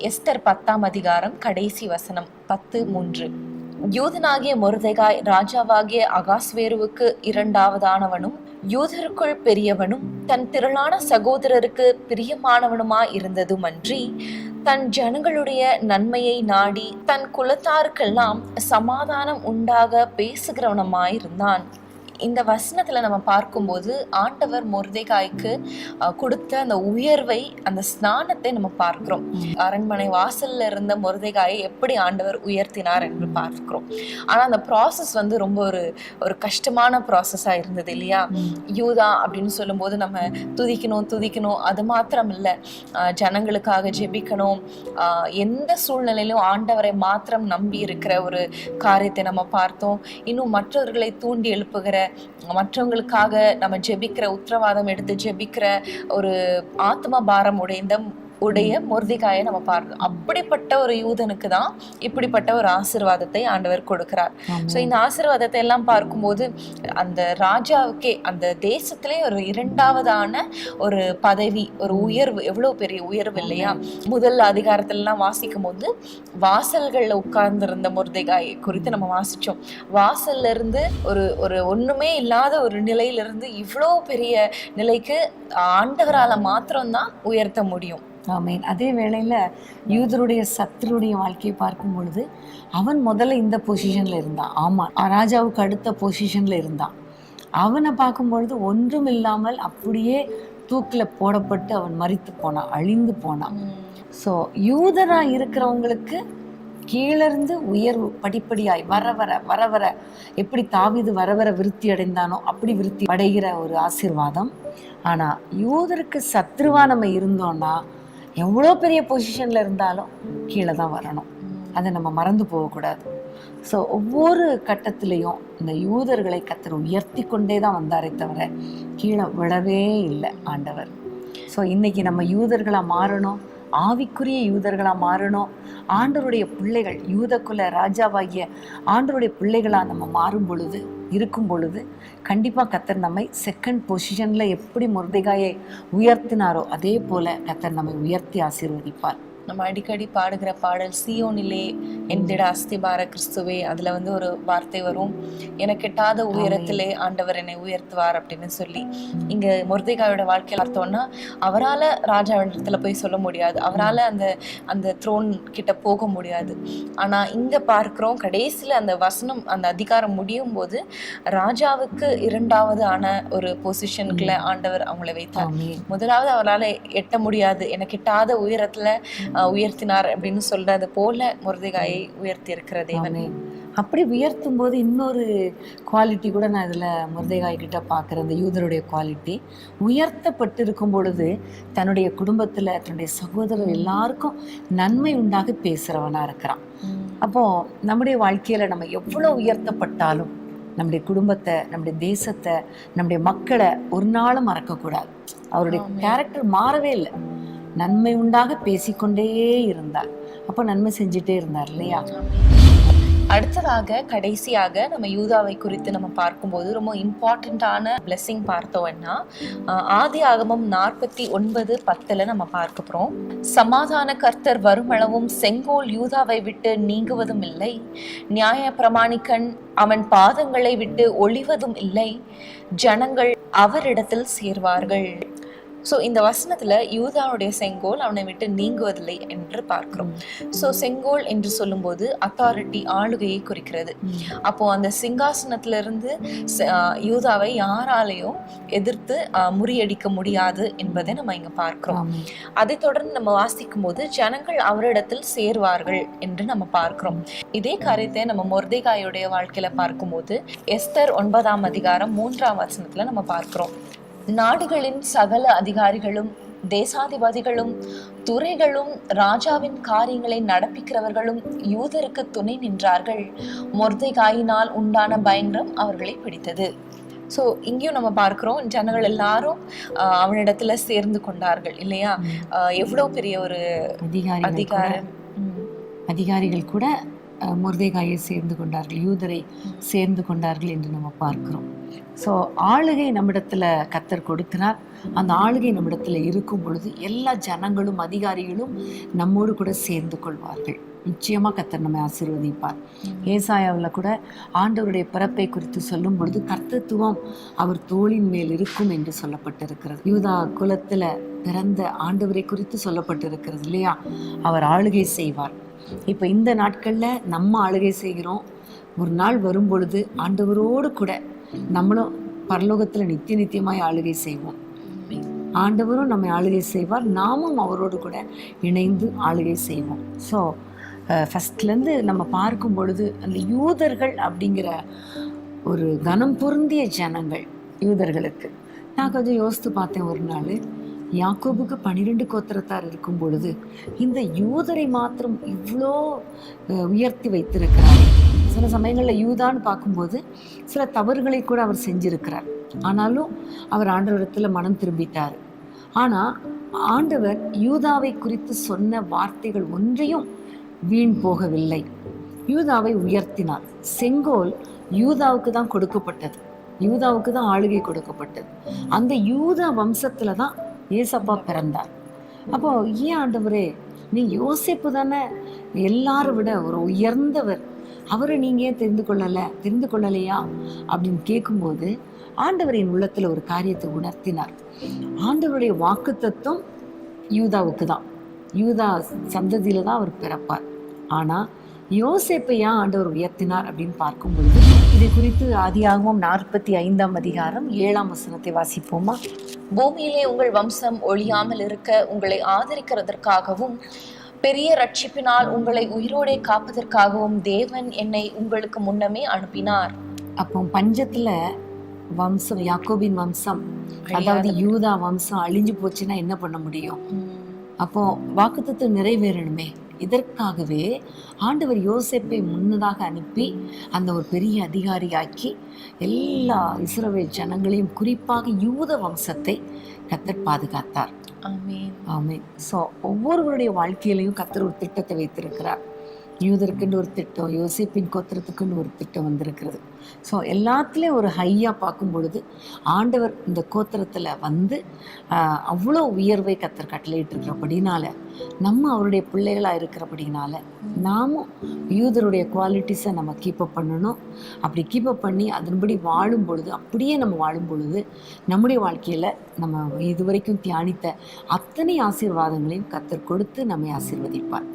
எஸ்தர் 10ஆம் அதிகாரம் கடைசி வசனம் 10:3. யூதனாகிய மொர்தெகாய் ராஜாவாகிய அகாஸ்வேருவுக்கு 2ஆவதானவனும் யூதருக்குள் பெரியவனும் தன் திரளான சகோதரருக்கு பிரியமானவனுமாய் இருந்ததுமன்றி தன் ஜனங்களுடைய நன்மையை நாடி தன் குலத்தாருக்கெல்லாம் சமாதானம் உண்டாக பேசுகிறவனுமாயிருந்தான். இந்த வசனத்துல நம்ம பார்க்கும்போது ஆண்டவர் மொர்தெகாய்க்கு கொடுத்த அந்த உயர்வை, அந்த ஸ்நானத்தை நம்ம பார்க்கிறோம். அரண்மனை வாசல்ல இருந்த மொர்தெகாயை எப்படி ஆண்டவர் உயர்த்தினார் என்று பார்க்கிறோம். ஆனா அந்த ப்ராசஸ் ரொம்ப ஒரு கஷ்டமான ப்ராசஸா இருந்தது இல்லையா? யூதா அப்படின்னு சொல்லும் போது நம்ம துதிக்கணும், அது மாத்திரம் இல்லை, ஜனங்களுக்காக ஜெபிக்கணும், எந்த சூழ்நிலையிலும் ஆண்டவரை மாத்திரம் நம்பி இருக்கிற ஒரு காரியத்தை நம்ம பார்த்தோம். இன்னும் மற்றவர்களை தூண்டி எழுப்புகிற, மற்றவங்களுக்காக நம்ம ஜெபிக்கிற, உத்தரவாதம் எடுத்து ஜெபிக்கிற ஒரு ஆத்ம பாரம் உடைந்த உடைய மொர்தெகாயை நம்ம பார்க்கணும். அப்படிப்பட்ட ஒரு யூதனுக்கு தான் இப்படிப்பட்ட ஒரு ஆசீர்வாதத்தை ஆண்டவர் கொடுக்கிறார். ஸோ இந்த ஆசீர்வாதத்தை எல்லாம் பார்க்கும்போது அந்த ராஜாவுக்கே அந்த தேசத்திலே ஒரு இரண்டாவதான ஒரு பதவி, ஒரு உயர்வு, எவ்வளவு பெரிய உயர்வு இல்லையா? முதல் அதிகாரத்திலலாம் வாசிக்கும் போது வாசல்கள்ல உட்கார்ந்திருந்த மொர்தெகாயை குறித்து நம்ம வாசிச்சோம். வாசல்ல இருந்து ஒரு ஒண்ணுமே இல்லாத ஒரு நிலையிலிருந்து இவ்வளோ பெரிய நிலைக்கு ஆண்டவரால மாத்திரம்தான் உயர்த்த முடியும். ஆமீன். அதே வேளையில் யூதருடைய சத்துருடைய வாழ்க்கையை பார்க்கும் பொழுது அவன் முதல்ல இந்த பொசிஷனில் இருந்தான். ஆமாம், ராஜாவுக்கு அடுத்த பொசிஷனில் இருந்தான். அவனை பார்க்கும் பொழுது ஒன்றும் இல்லாமல் அப்படியே தூக்கில் போடப்பட்டு அவன் மரித்து போனான், அழிந்து போனான். ஸோ யூதராக இருக்கிறவங்களுக்கு கீழிருந்து உயர்வு படிப்படியாய் வர வர எப்படி தாவீது வர விருத்தி அடைந்தானோ அப்படி விருத்தி அடைகிற ஒரு ஆசீர்வாதம். ஆனால் யூதருக்கு சத்ருவா நம்ம இருந்தோம்னா எவ்வளோ பெரிய பொசிஷனில் இருந்தாலும் கீழே தான் வரணும். அதை நம்ம மறந்து போகக்கூடாது. ஸோ ஒவ்வொரு கட்டத்திலையும் இந்த யூதர்களை கர்த்தர் உயர்த்தி கொண்டே தான் வந்தாரே தவிர கீழே விடவே இல்லை ஆண்டவர். ஸோ இன்னைக்கு நம்ம யூதர்களாக மாறணும், ஆவிக்குரிய யூதர்களாக மாறணும். ஆண்டவருடைய பிள்ளைகள், யூதக்குல ராஜாவாகிய ஆண்டவருடைய பிள்ளைகளாக நம்ம மாறும் பொழுது, இருக்கும் பொழுது கண்டிப்பாக கர்த்தர் நம்மை செகண்ட் பொசிஷனில் எப்படி மொர்தெகாயை உயர்த்தினாரோ அதே போல் கர்த்தர் நம்மை உயர்த்தி ஆசீர்வதிப்பார். நம்ம அடிக்கடி பாடுகிற பாடல் சீயோனிலே எந்திட அஸ்திபார கிறிஸ்துவே, அதுல ஒரு வார்த்தை வரும், எனக்கு எட்டாத உயரத்திலே ஆண்டவர் என்னை உயர்த்துவார் அப்படின்னு சொல்லி. இங்க மொர்தெகாயோட வாழ்க்கையில பார்த்தோம்னா அவரால் ராஜாவிடத்துல போய் சொல்ல முடியாது, அவரால் அந்த த்ரோன் கிட்ட போக முடியாது. ஆனா இங்க பார்க்கிறோம் கடைசியில அந்த வசனம், அந்த அதிகாரம் முடியும் போது ராஜாவுக்கு இரண்டாவது ஆன ஒரு பொசிஷனுக்குள்ள ஆண்டவர் அவங்களை வைத்தார். முதலாவது அவரால் எட்ட முடியாது, எனக்கு எட்டாத உயரத்துல உயர்த்தினார் அப்படின்னு சொல்றது போல மொர்தெகாயை உயர்த்தி இருக்கிற தேவன். அப்படி உயர்த்தும் போது இன்னொரு குவாலிட்டி கூட நான் இதுல மொர்தெகாய் கிட்ட பார்க்குறேன். அந்த யூதருடைய குவாலிட்டி, உயர்த்தப்பட்டு இருக்கும் பொழுது தன்னுடைய குடும்பத்துல தன்னுடைய சகோதரர் எல்லாருக்கும் நன்மை உண்டாக பேசுறவனா இருக்கிறான். அப்போ நம்முடைய வாழ்க்கையில நம்ம எவ்வளவு உயர்த்தப்பட்டாலும் நம்முடைய குடும்பத்தை, நம்முடைய தேசத்தை, நம்முடைய மக்களை ஒரு நாளும் மறக்கக்கூடாது. அவருடைய கேரக்டர் மாறவே இல்லை. நன்மை உண்டாக பேசிக்கொண்டே இருந்தார். அப்போ நன்மை செஞ்சுட்டே இருந்தார் இல்லையா? அடுத்ததாக கடைசியாக நம்ம யூதாவை குறித்து நம்ம பார்க்கும்போது ரொம்ப இம்பார்ட்டண்ட்டான பிளெஸிங் பார்த்தோம்னா ஆதியாகமம் 49:10 நம்ம பார்க்க போறோம். சமாதான கர்த்தர் வருமளவும் செங்கோல் யூதாவை விட்டு நீங்குவதும் இல்லை, நியாய பிரமாணிக்கன் அவன் பாதங்களை விட்டு ஒளிவதும் இல்லை, ஜனங்கள் அவரிடத்தில் சேர்வார்கள். ஸோ இந்த வசனத்துல யூதாவுடைய செங்கோல் அவனை விட்டு நீங்குவதில்லை என்று பார்க்கிறோம். ஸோ செங்கோல் என்று சொல்லும்போது அத்தாரிட்டி, ஆளுகையை குறிக்கிறது. அப்போ அந்த சிங்காசனத்திலிருந்து யூதாவை யாராலையும் எதிர்த்து முறியடிக்க முடியாது என்பதை நம்ம இங்க பார்க்கிறோம். அதை தொடர்ந்து நம்ம வாசிக்கும் போது ஜனங்கள் அவரிடத்தில் சேர்வார்கள் என்று நம்ம பார்க்கிறோம். இதே காரியத்தை நம்ம மொர்தெகாயுடைய வாழ்க்கையில பார்க்கும்போது எஸ்தர் 9ஆம் அதிகாரம் 3ஆம் வசனத்துல நம்ம பார்க்கிறோம். நாடுகளின் சகல அதிகாரிகளும் தேசாதிபதிகளும் துறைகளும் ராஜாவின் காரியங்களை நடப்பிக்கிறவர்களும் யூதருக்கு துணை நின்றார்கள், மொர்தெகாயினால் உண்டான பயங்கரம் அவர்களை பிடித்தது. ஸோ இங்கேயும் நம்ம பார்க்கிறோம் ஜனங்கள் எல்லாரும் அவனிடத்துல சேர்ந்து கொண்டார்கள் இல்லையா? எவ்வளோ பெரிய ஒரு அதிகாரிகள் கூட மொர்தெகாயை சேர்ந்து கொண்டார்கள், யூதரை சேர்ந்து கொண்டார்கள் என்று நம்ம பார்க்கிறோம். ஸோ ஆளுகை நம்மிடத்துல கர்த்தர் கொடுக்கிறார். அந்த ஆளுகை நம்மிடத்துல இருக்கும் பொழுது எல்லா ஜனங்களும் அதிகாரிகளும் நம்மோடு கூட சேர்ந்து கொள்வார்கள். நிச்சயமா கர்த்தர் நம்மை ஆசீர்வதிப்பார். ஏசாயாவில் கூட ஆண்டவருடைய பிறப்பை குறித்து சொல்லும் பொழுது கர்த்தத்துவம் அவர் தோளின் மேல் இருக்கும் என்று சொல்லப்பட்டிருக்கிறது. யூதா குலத்துல பிறந்த ஆண்டவரை குறித்து சொல்லப்பட்டிருக்கிறது இல்லையா? அவர் ஆளுகை செய்வார். இப்போ இந்த நாட்கள்ல நம்ம ஆளுகை செய்கிறோம். ஒரு நாள் வரும் பொழுது ஆண்டவரோடு கூட நம்மளும் பரலோகத்துல நித்தியமாய் ஆளுகை செய்வோம். ஆண்டவரும் நம்மை ஆளுகை செய்வார், நாமும் அவரோடு கூட இணைந்து ஆளுகை செய்வோம். ஸோ ஃபர்ஸ்ட்லேருந்து நம்ம பார்க்கும் பொழுது அந்த யூதர்கள் அப்படிங்கிற ஒரு கனம் பொருந்திய ஜனங்கள் யூதர்களுக்கு. நான் கொஞ்சம் யோசித்து பார்த்தேன். ஒரு நாள் யாக்கோபுக்கு 12 கோத்திரத்தார் இருக்கும் பொழுது இந்த யூதரை மாத்திரம் இவ்வளோ உயர்த்தி வைத்திருக்கிறார். சில சமயங்களில் யூதான்னு பார்க்கும்போது சில தவறுகளை கூட அவர் செஞ்சிருக்கிறார். ஆனாலும் அவர் ஆண்டவரிடத்துல மனம் திரும்பிட்டார். ஆனால் ஆண்டவர் யூதாவை குறித்து சொன்ன வார்த்தைகள் ஒன்றையும் வீண் போகவில்லை. யூதாவை உயர்த்தினார். செங்கோல் யூதாவுக்கு தான் கொடுக்கப்பட்டது, யூதாவுக்கு தான் ஆளுகை கொடுக்கப்பட்டது. அந்த யூதா வம்சத்துல தான் ஏசப்பா பிறந்தார். அப்போ ஏன் ஆண்டவரே, நீ யோசேப்பு தானே எல்லாரும் விட ஒரு உயர்ந்தவர், அவரை நீங்க ஏன் தெரிந்து கொள்ளலையா அப்படின்னு கேட்கும்போது ஆண்டவரின் உள்ளத்துல ஒரு காரியத்தை உணர்த்தினார். ஆண்டவருடைய வாக்குத்தத்தம் யூதாவுக்கு தான், யூதா சந்ததியில தான் அவர் பிறப்பார். ஆனா யோசேப்பை ஏன் ஆண்டவர் உயர்த்தினார் அப்படின்னு பார்க்கும்பொழுது, இதை குறித்து ஆதியாகமம் 45 அதிகாரம் 7ஆம் வசனத்தை வாசிப்போமா? பூமியிலே உங்கள் வம்சம் ஒழியாமல் இருக்க உங்களை ஆதரிக்கிறதற்காகவும் பெரிய ரட்சிப்பினால் உங்களை உயிரோடே காப்பதற்காகவும் தேவன் என்னை உங்களுக்கு முன்னமே அனுப்பினார். அப்போ பஞ்சத்துல வம்சம், யாக்கோபின் வம்சம், அதாவது யூதா வம்சம் அழிஞ்சு போச்சுன்னா என்ன பண்ண முடியும்? அப்போ வாக்குத்தத்தம் நிறைவேறணுமே. இதற்காகவே ஆண்டவர் யோசேப்பை முன்னதாக அனுப்பி அந்த ஒரு பெரிய அதிகாரியாக்கி எல்லா இஸ்ரவேல் ஜனங்களையும், குறிப்பாக யூத வம்சத்தை கர்த்தர் பாதுகாத்தார். ஆமென், ஆமென். ஸோ ஒவ்வொருவருடைய வாழ்க்கையிலையும் கர்த்தர் ஒரு திட்டத்தை வைத்திருக்கிறார். யூதருக்குன்னு ஒரு திட்டம், யோசேப்பின் கோத்திரத்துக்குன்னு ஒரு திட்டம் வந்திருக்கிறது. ஸோ எல்லாத்துலேயும் ஒரு ஹையாக பார்க்கும் பொழுது ஆண்டவர் இந்த கோத்திரத்தில் வந்து அவ்வளோ உயர்வை கர்த்தர் கட்டளையிட்டு இருக்கிறபடினால, நம்ம அவருடைய பிள்ளைகளாக இருக்கிறபடினால நாமும் யூதருடைய குவாலிட்டிஸை நம்ம கீப்பப் பண்ணணும். அப்படி கீப்பப் பண்ணி அதன்படி வாழும் பொழுது, அப்படியே நம்ம வாழும் பொழுது நம்முடைய வாழ்க்கையில் நம்ம இதுவரைக்கும் தியானித்த அத்தனை ஆசீர்வாதங்களையும் கர்த்தர் கொடுத்து நம்மை ஆசீர்வதிப்பார்.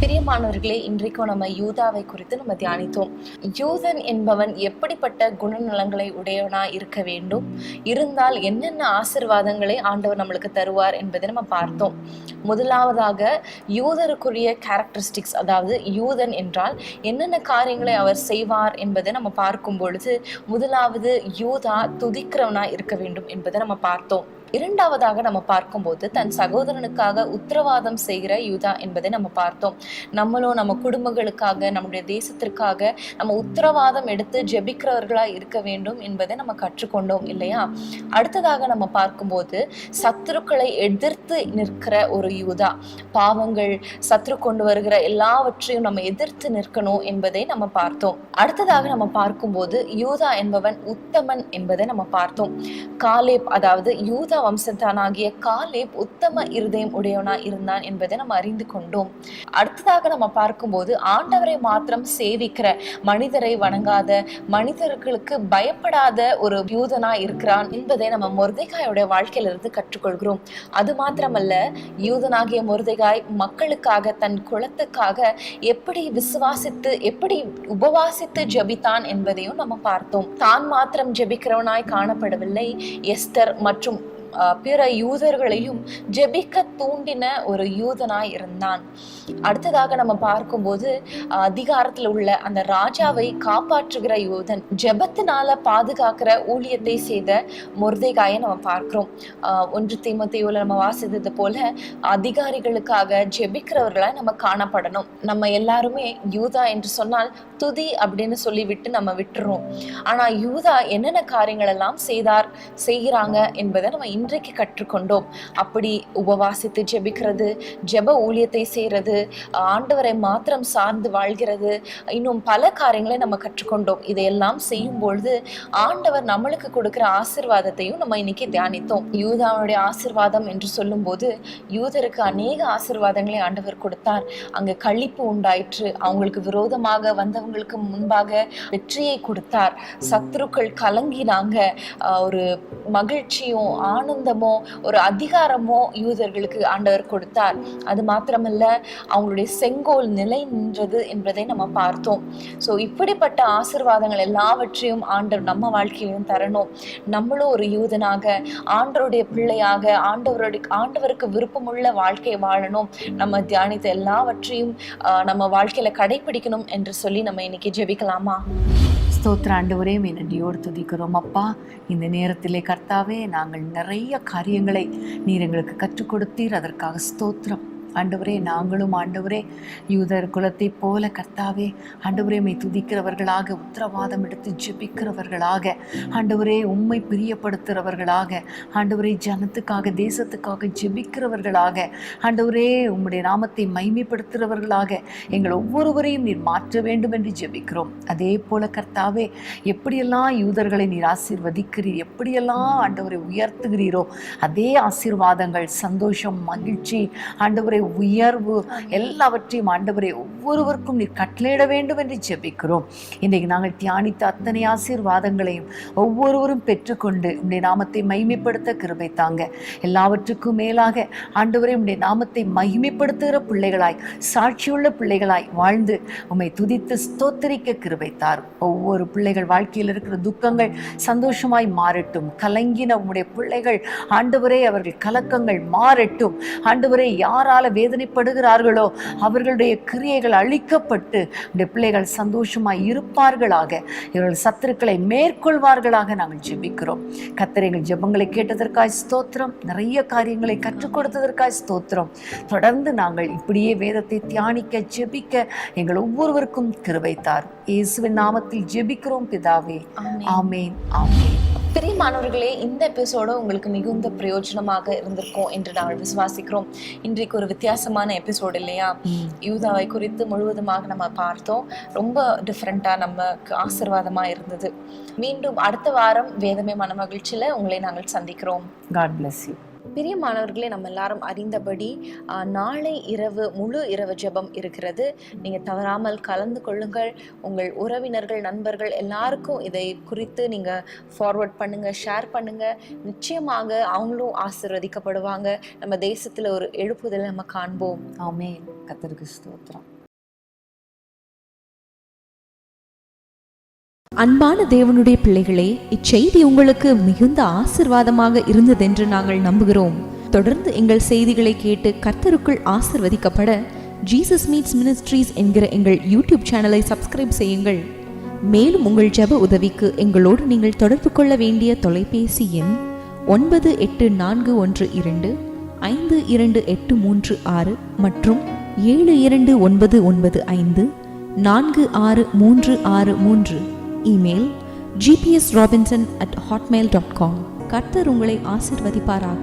பிரியமானவர்களே, இன்றைக்கும் நம்ம யூதாவை குறித்து நம்ம தியானித்தோம். யூதன் என்பவன் எப்படிப்பட்ட குணநலங்களை உடையவனா இருக்க வேண்டும், இருந்தால் என்னென்ன ஆசீர்வாதங்களை ஆண்டவர் நம்மளுக்கு தருவார் என்பதை நம்ம பார்த்தோம். முதலாவதாக யூதருக்குரிய கேரக்டரிஸ்டிக்ஸ், அதாவது யூதன் என்றால் என்னென்ன காரியங்களை அவர் செய்வார் என்பதை நம்ம பார்க்கும் பொழுது, முதலாவது யூதா துதிக்கிறவனா இருக்க வேண்டும் என்பதை நம்ம பார்த்தோம். இரண்டாவதாக நம்ம பார்க்கும்போது தன் சகோதரனுக்காக உத்தரவாதம் செய்கிற யூதா என்பதை நம்ம பார்த்தோம். நம்மளும் நம்ம குடும்பங்களுக்காக, நம்முடைய தேசத்திற்காக நம்ம உத்தரவாதம் எடுத்து ஜெபிக்கிறவர்களா இருக்க வேண்டும் என்பதை நம்ம கற்றுக்கொண்டோம் இல்லையா? அடுத்ததாக நம்ம பார்க்கும்போது சத்துருக்களை எதிர்த்து நிற்கிற ஒரு யூதா, பாவங்கள் சத்துரு கொண்டு வருகிற எல்லாவற்றையும் நம்ம எதிர்த்து நிற்கணும் என்பதை நம்ம பார்த்தோம். அடுத்ததாக நம்ம பார்க்கும்போது யூதா என்பவன் உத்தமன் என்பதை நம்ம பார்த்தோம். காலேப், அதாவது யூதா வம்சத்தானாகிய காலேப் உத்தம இருதயம் உடையவனா இருந்தான் என்பதை நம்ம அறிந்து கொண்டோம். அடுத்ததாக நம்ம பார்க்கும்போது ஆண்டவரை மாத்திரம் சேவிக்கிற, மனிதரை வணங்காத, மனிதர்களுக்கு பயப்படாத ஒரு யூதனா இருக்கிறான் என்பதை நம்ம மொர்தெகாயோட வாழ்க்கையிலிருந்து கற்றுக்கொள்கிறோம். அது மாத்திரமல்ல, யூதனாகிய மொர்தெகாய் மக்களுக்காக, தன் குலத்துக்காக எப்படி விசுவாசித்து, எப்படி உபவாசித்து ஜெபித்தான் என்பதையும் நம்ம பார்த்தோம். தான் மாத்திரம் ஜெபிக்கிறவனாய் காணப்படவில்லை, எஸ்தர் மற்றும் பிற யூதர்களையும் ஜெபிக்க தூண்டின ஒரு யூதனாய் இருந்தான். அடுத்ததாக நம்ம பார்க்கும்போது அதிகாரத்தில் உள்ள அந்த ராஜாவை காப்பாற்றுகிற யூதன், ஜெபத்தினால பாதுகாக்கிற ஊழியத்தை செய்த மொர்தெகாயை நம்ம பார்க்கிறோம். 1 தீமோத்தேயுல நம்ம வாசித்தது போல அதிகாரிகளுக்காக ஜெபிக்கிறவர்களா நம்ம காணப்படணும். நம்ம எல்லாருமே யூதா என்று சொன்னால் துதி அப்படின்னு சொல்லிவிட்டு நம்ம விட்டுறோம். ஆனா யூதா என்னென்ன காரியங்கள் எல்லாம் செய்கிறாங்க என்பதை நம்ம இன்றைக்கு கற்றுக்கொண்டோம். அப்படி உபவாசித்து ஜெபிக்கிறது, ஜெப ஊழியத்தை செய்யறது, ஆண்டவரை மாத்திரம் சார்ந்து வாழ்கிறது, இன்னும் பல காரியங்களை நம்ம கற்றுக்கொண்டோம். இதையெல்லாம் செய்யும் பொழுது ஆண்டவர் நம்மளுக்கு கொடுக்கிற ஆசீர்வாதத்தையும் நம்ம இன்னைக்கு தியானித்தோம். யூதாவுடைய ஆசீர்வாதம் என்று சொல்லும் போது யூதருக்கு அநேக ஆசீர்வாதங்களை ஆண்டவர் கொடுத்தார். அங்கு களிப்பு உண்டாயிற்று, அவங்களுக்கு விரோதமாக வந்தவங்களுக்கு முன்பாக வெற்றியை கொடுத்தார். சத்துருக்கள் கலங்கினாங்க. ஒரு மகிழ்ச்சியும் ஆனந்தமோ ஒரு அதிகாரமோ யூதர்களுக்கு ஆண்டவர் கொடுத்தார். அது மாத்திரமல்ல, அவங்களுடைய செங்கோல் நிலை நின்றது என்பதை நம்ம பார்த்தோம். ஸோ இப்படிப்பட்ட ஆசீர்வாதங்கள் எல்லாவற்றையும் ஆண்டவர் நம்ம வாழ்க்கையிலும் தரணும். நம்மளும் ஒரு யூதனாக, ஆண்டவருடைய பிள்ளையாக, ஆண்டவருக்கு விருப்பமுள்ள வாழ்க்கையை வாழணும். நம்ம தியானித்த எல்லாவற்றையும் நம்ம வாழ்க்கையில கடைபிடிக்கணும் என்று சொல்லி நம்ம இன்னைக்கு ஜெபிக்கலாமா? ஸ்தோத்திர ஆண்டவரே, நன்றியோடு துதிக்கிறோம் அப்பா. இந்த நேரத்திலே கர்த்தாவே, நாங்கள் நிறைய காரியங்களை நீர் எங்களுக்கு கற்றுக் கொடுத்தீர். அதற்காக ஸ்தோத்திரம். ஆண்டவரே, நாங்களும் ஆண்டவரே யூதர் குலத்தை போல கர்த்தாவே ஆண்டவரே உம்மை துதிக்கிறவர்களாக, உத்தரவாதம் எடுத்து ஜெபிக்கிறவர்களாக, ஆண்டவரே உம்மை பிரியப்படுத்துகிறவர்களாக, ஆண்டவரே ஜனத்துக்காக தேசத்துக்காக ஜெபிக்கிறவர்களாக, ஆண்டவரே உம்முடைய நாமத்தை மகிமைப்படுத்துகிறவர்களாக எங்கள் ஒவ்வொருவரையும் நீர் மாற்ற வேண்டும் என்று ஜெபிக்கிறோம். அதே போல கர்த்தாவே, எப்படியெல்லாம் யூதர்களை நீர் ஆசீர்வதிக்கிறீர், எப்படியெல்லாம் ஆண்டவரை உயர்த்துகிறீரோ அதே ஆசீர்வாதங்கள், சந்தோஷம், மகிழ்ச்சி, ஆண்டவரை உயர்வு எல்லாவற்றையும் ஆண்டவரை ஒவ்வொருவருக்கும் நீர் கட்டளையிட வேண்டும் என்று ஜெபிக்கிறோம். இன்றைக்கு நாங்கள் தியானித்த அத்தனை ஆசீர்வாதங்களையும் ஒவ்வொருவரும் பெற்றுக்கொண்டு உம்முடைய நாமத்தை மகிமைப்படுத்த கிருபை தாங்க. எல்லாவற்றுக்கும் மேலாக ஆண்டவரே உம்முடைய நாமத்தை மகிமைப்படுத்துகிற பிள்ளைகளாய், சாட்சியுள்ள பிள்ளைகளாய் வாழ்ந்து உம்மை துதித்து ஸ்தோத்திரிக்க கிருபை தாரும். ஒவ்வொரு பிள்ளைகள் வாழ்க்கையில் இருக்கிற துக்கங்கள் சந்தோஷமாய் மாறட்டும். கலங்கின உம்முடைய பிள்ளைகள் ஆண்டவரே அவர்கள் கலக்கங்கள் மாறட்டும். ஆண்டவரே, யாரால வேதனைப்படுகிறார்களோ அவர்களுடைய கிரியைகள் அழிக்கப்பட்டு உம்முடைய பிள்ளைகள் சந்தோஷமாய் இருப்பார்களாக, இவர்கள் சத்துருக்களை மேற்கொள்வார்களாக நாங்கள் ஜெபிக்கிறோம். கர்த்தர் எங்கள் ஜெபங்களை கேட்டதற்காய் ஸ்தோத்திரம். நிறைய காரியங்களை கற்றுக் கொடுத்ததற்காய் ஸ்தோத்திரம். தொடர்ந்து நாங்கள் இப்படியே வேதத்தை தியானிக்க ஜெபிக்க எங்கள் ஒவ்வொருவருக்கும் கிருபை தாரும். இயேசுவின் நாமத்தில் ஜெபிக்கிறோம் பிதாவே. ஆமென், ஆமென். பிரியமானவர்களே, இந்த எபிசோடு உங்களுக்கு மிகுந்த பிரயோஜனமாக இருந்திருக்கும் என்று நாங்கள் விசுவாசிக்கிறோம். இன்றைக்கு ஒரு வித்தியாசமான எபிசோடு இல்லையா? யூதாவை குறித்து முழுவதுமாக நம்ம பார்த்தோம். ரொம்ப டிஃப்ரெண்ட்டாக நமக்கு ஆசீர்வாதமாக இருந்தது. மீண்டும் அடுத்த வாரம் வேதமே மனமகிழ்ச்சியில் உங்களை நாங்கள் சந்திக்கிறோம். God bless you. பிரியமானவர்களே, நம்ம எல்லாரும் அறிந்தபடி நாளை இரவு முழு இரவு ஜெபம் இருக்கிறது. நீங்கள் தவறாமல் கலந்து கொள்ளுங்கள். உங்கள் உறவினர்கள், நண்பர்கள் எல்லாருக்கும் இதை குறித்து நீங்கள் ஃபார்வர்ட் பண்ணுங்கள், ஷேர் பண்ணுங்கள். நிச்சயமாக அவங்களும் ஆசீர்வதிக்கப்படுவாங்க. நம்ம தேசத்தில் ஒரு எழுப்புதலை நம்ம காண்போம். ஆமென். கர்த்தருக்கு ஸ்தோத்திரம். அன்பான தேவனுடைய பிள்ளைகளே, இச்செய்தி உங்களுக்கு மிகுந்த ஆசீர்வாதமாக இருந்ததென்று நாங்கள் நம்புகிறோம். தொடர்ந்து எங்கள் செய்திகளை கேட்டு கர்த்தருக்குள் ஆசீர்வதிக்கப்பட ஜீசஸ் மீட்ஸ் மினிஸ்ட்ரீஸ் என்கிற எங்கள் யூடியூப் சேனலை சப்ஸ்கிரைப் செய்யுங்கள். மேலும் உங்கள் ஜெப உதவிக்கு எங்களோடு நீங்கள் தொடர்பு கொள்ள வேண்டிய தொலைபேசி எண் 9842252836 மற்றும் 7299546363. Email gpsrobinson@hotmail.com. கர்த்தர் உங்களை ஆசீர்வதிப்பாராக.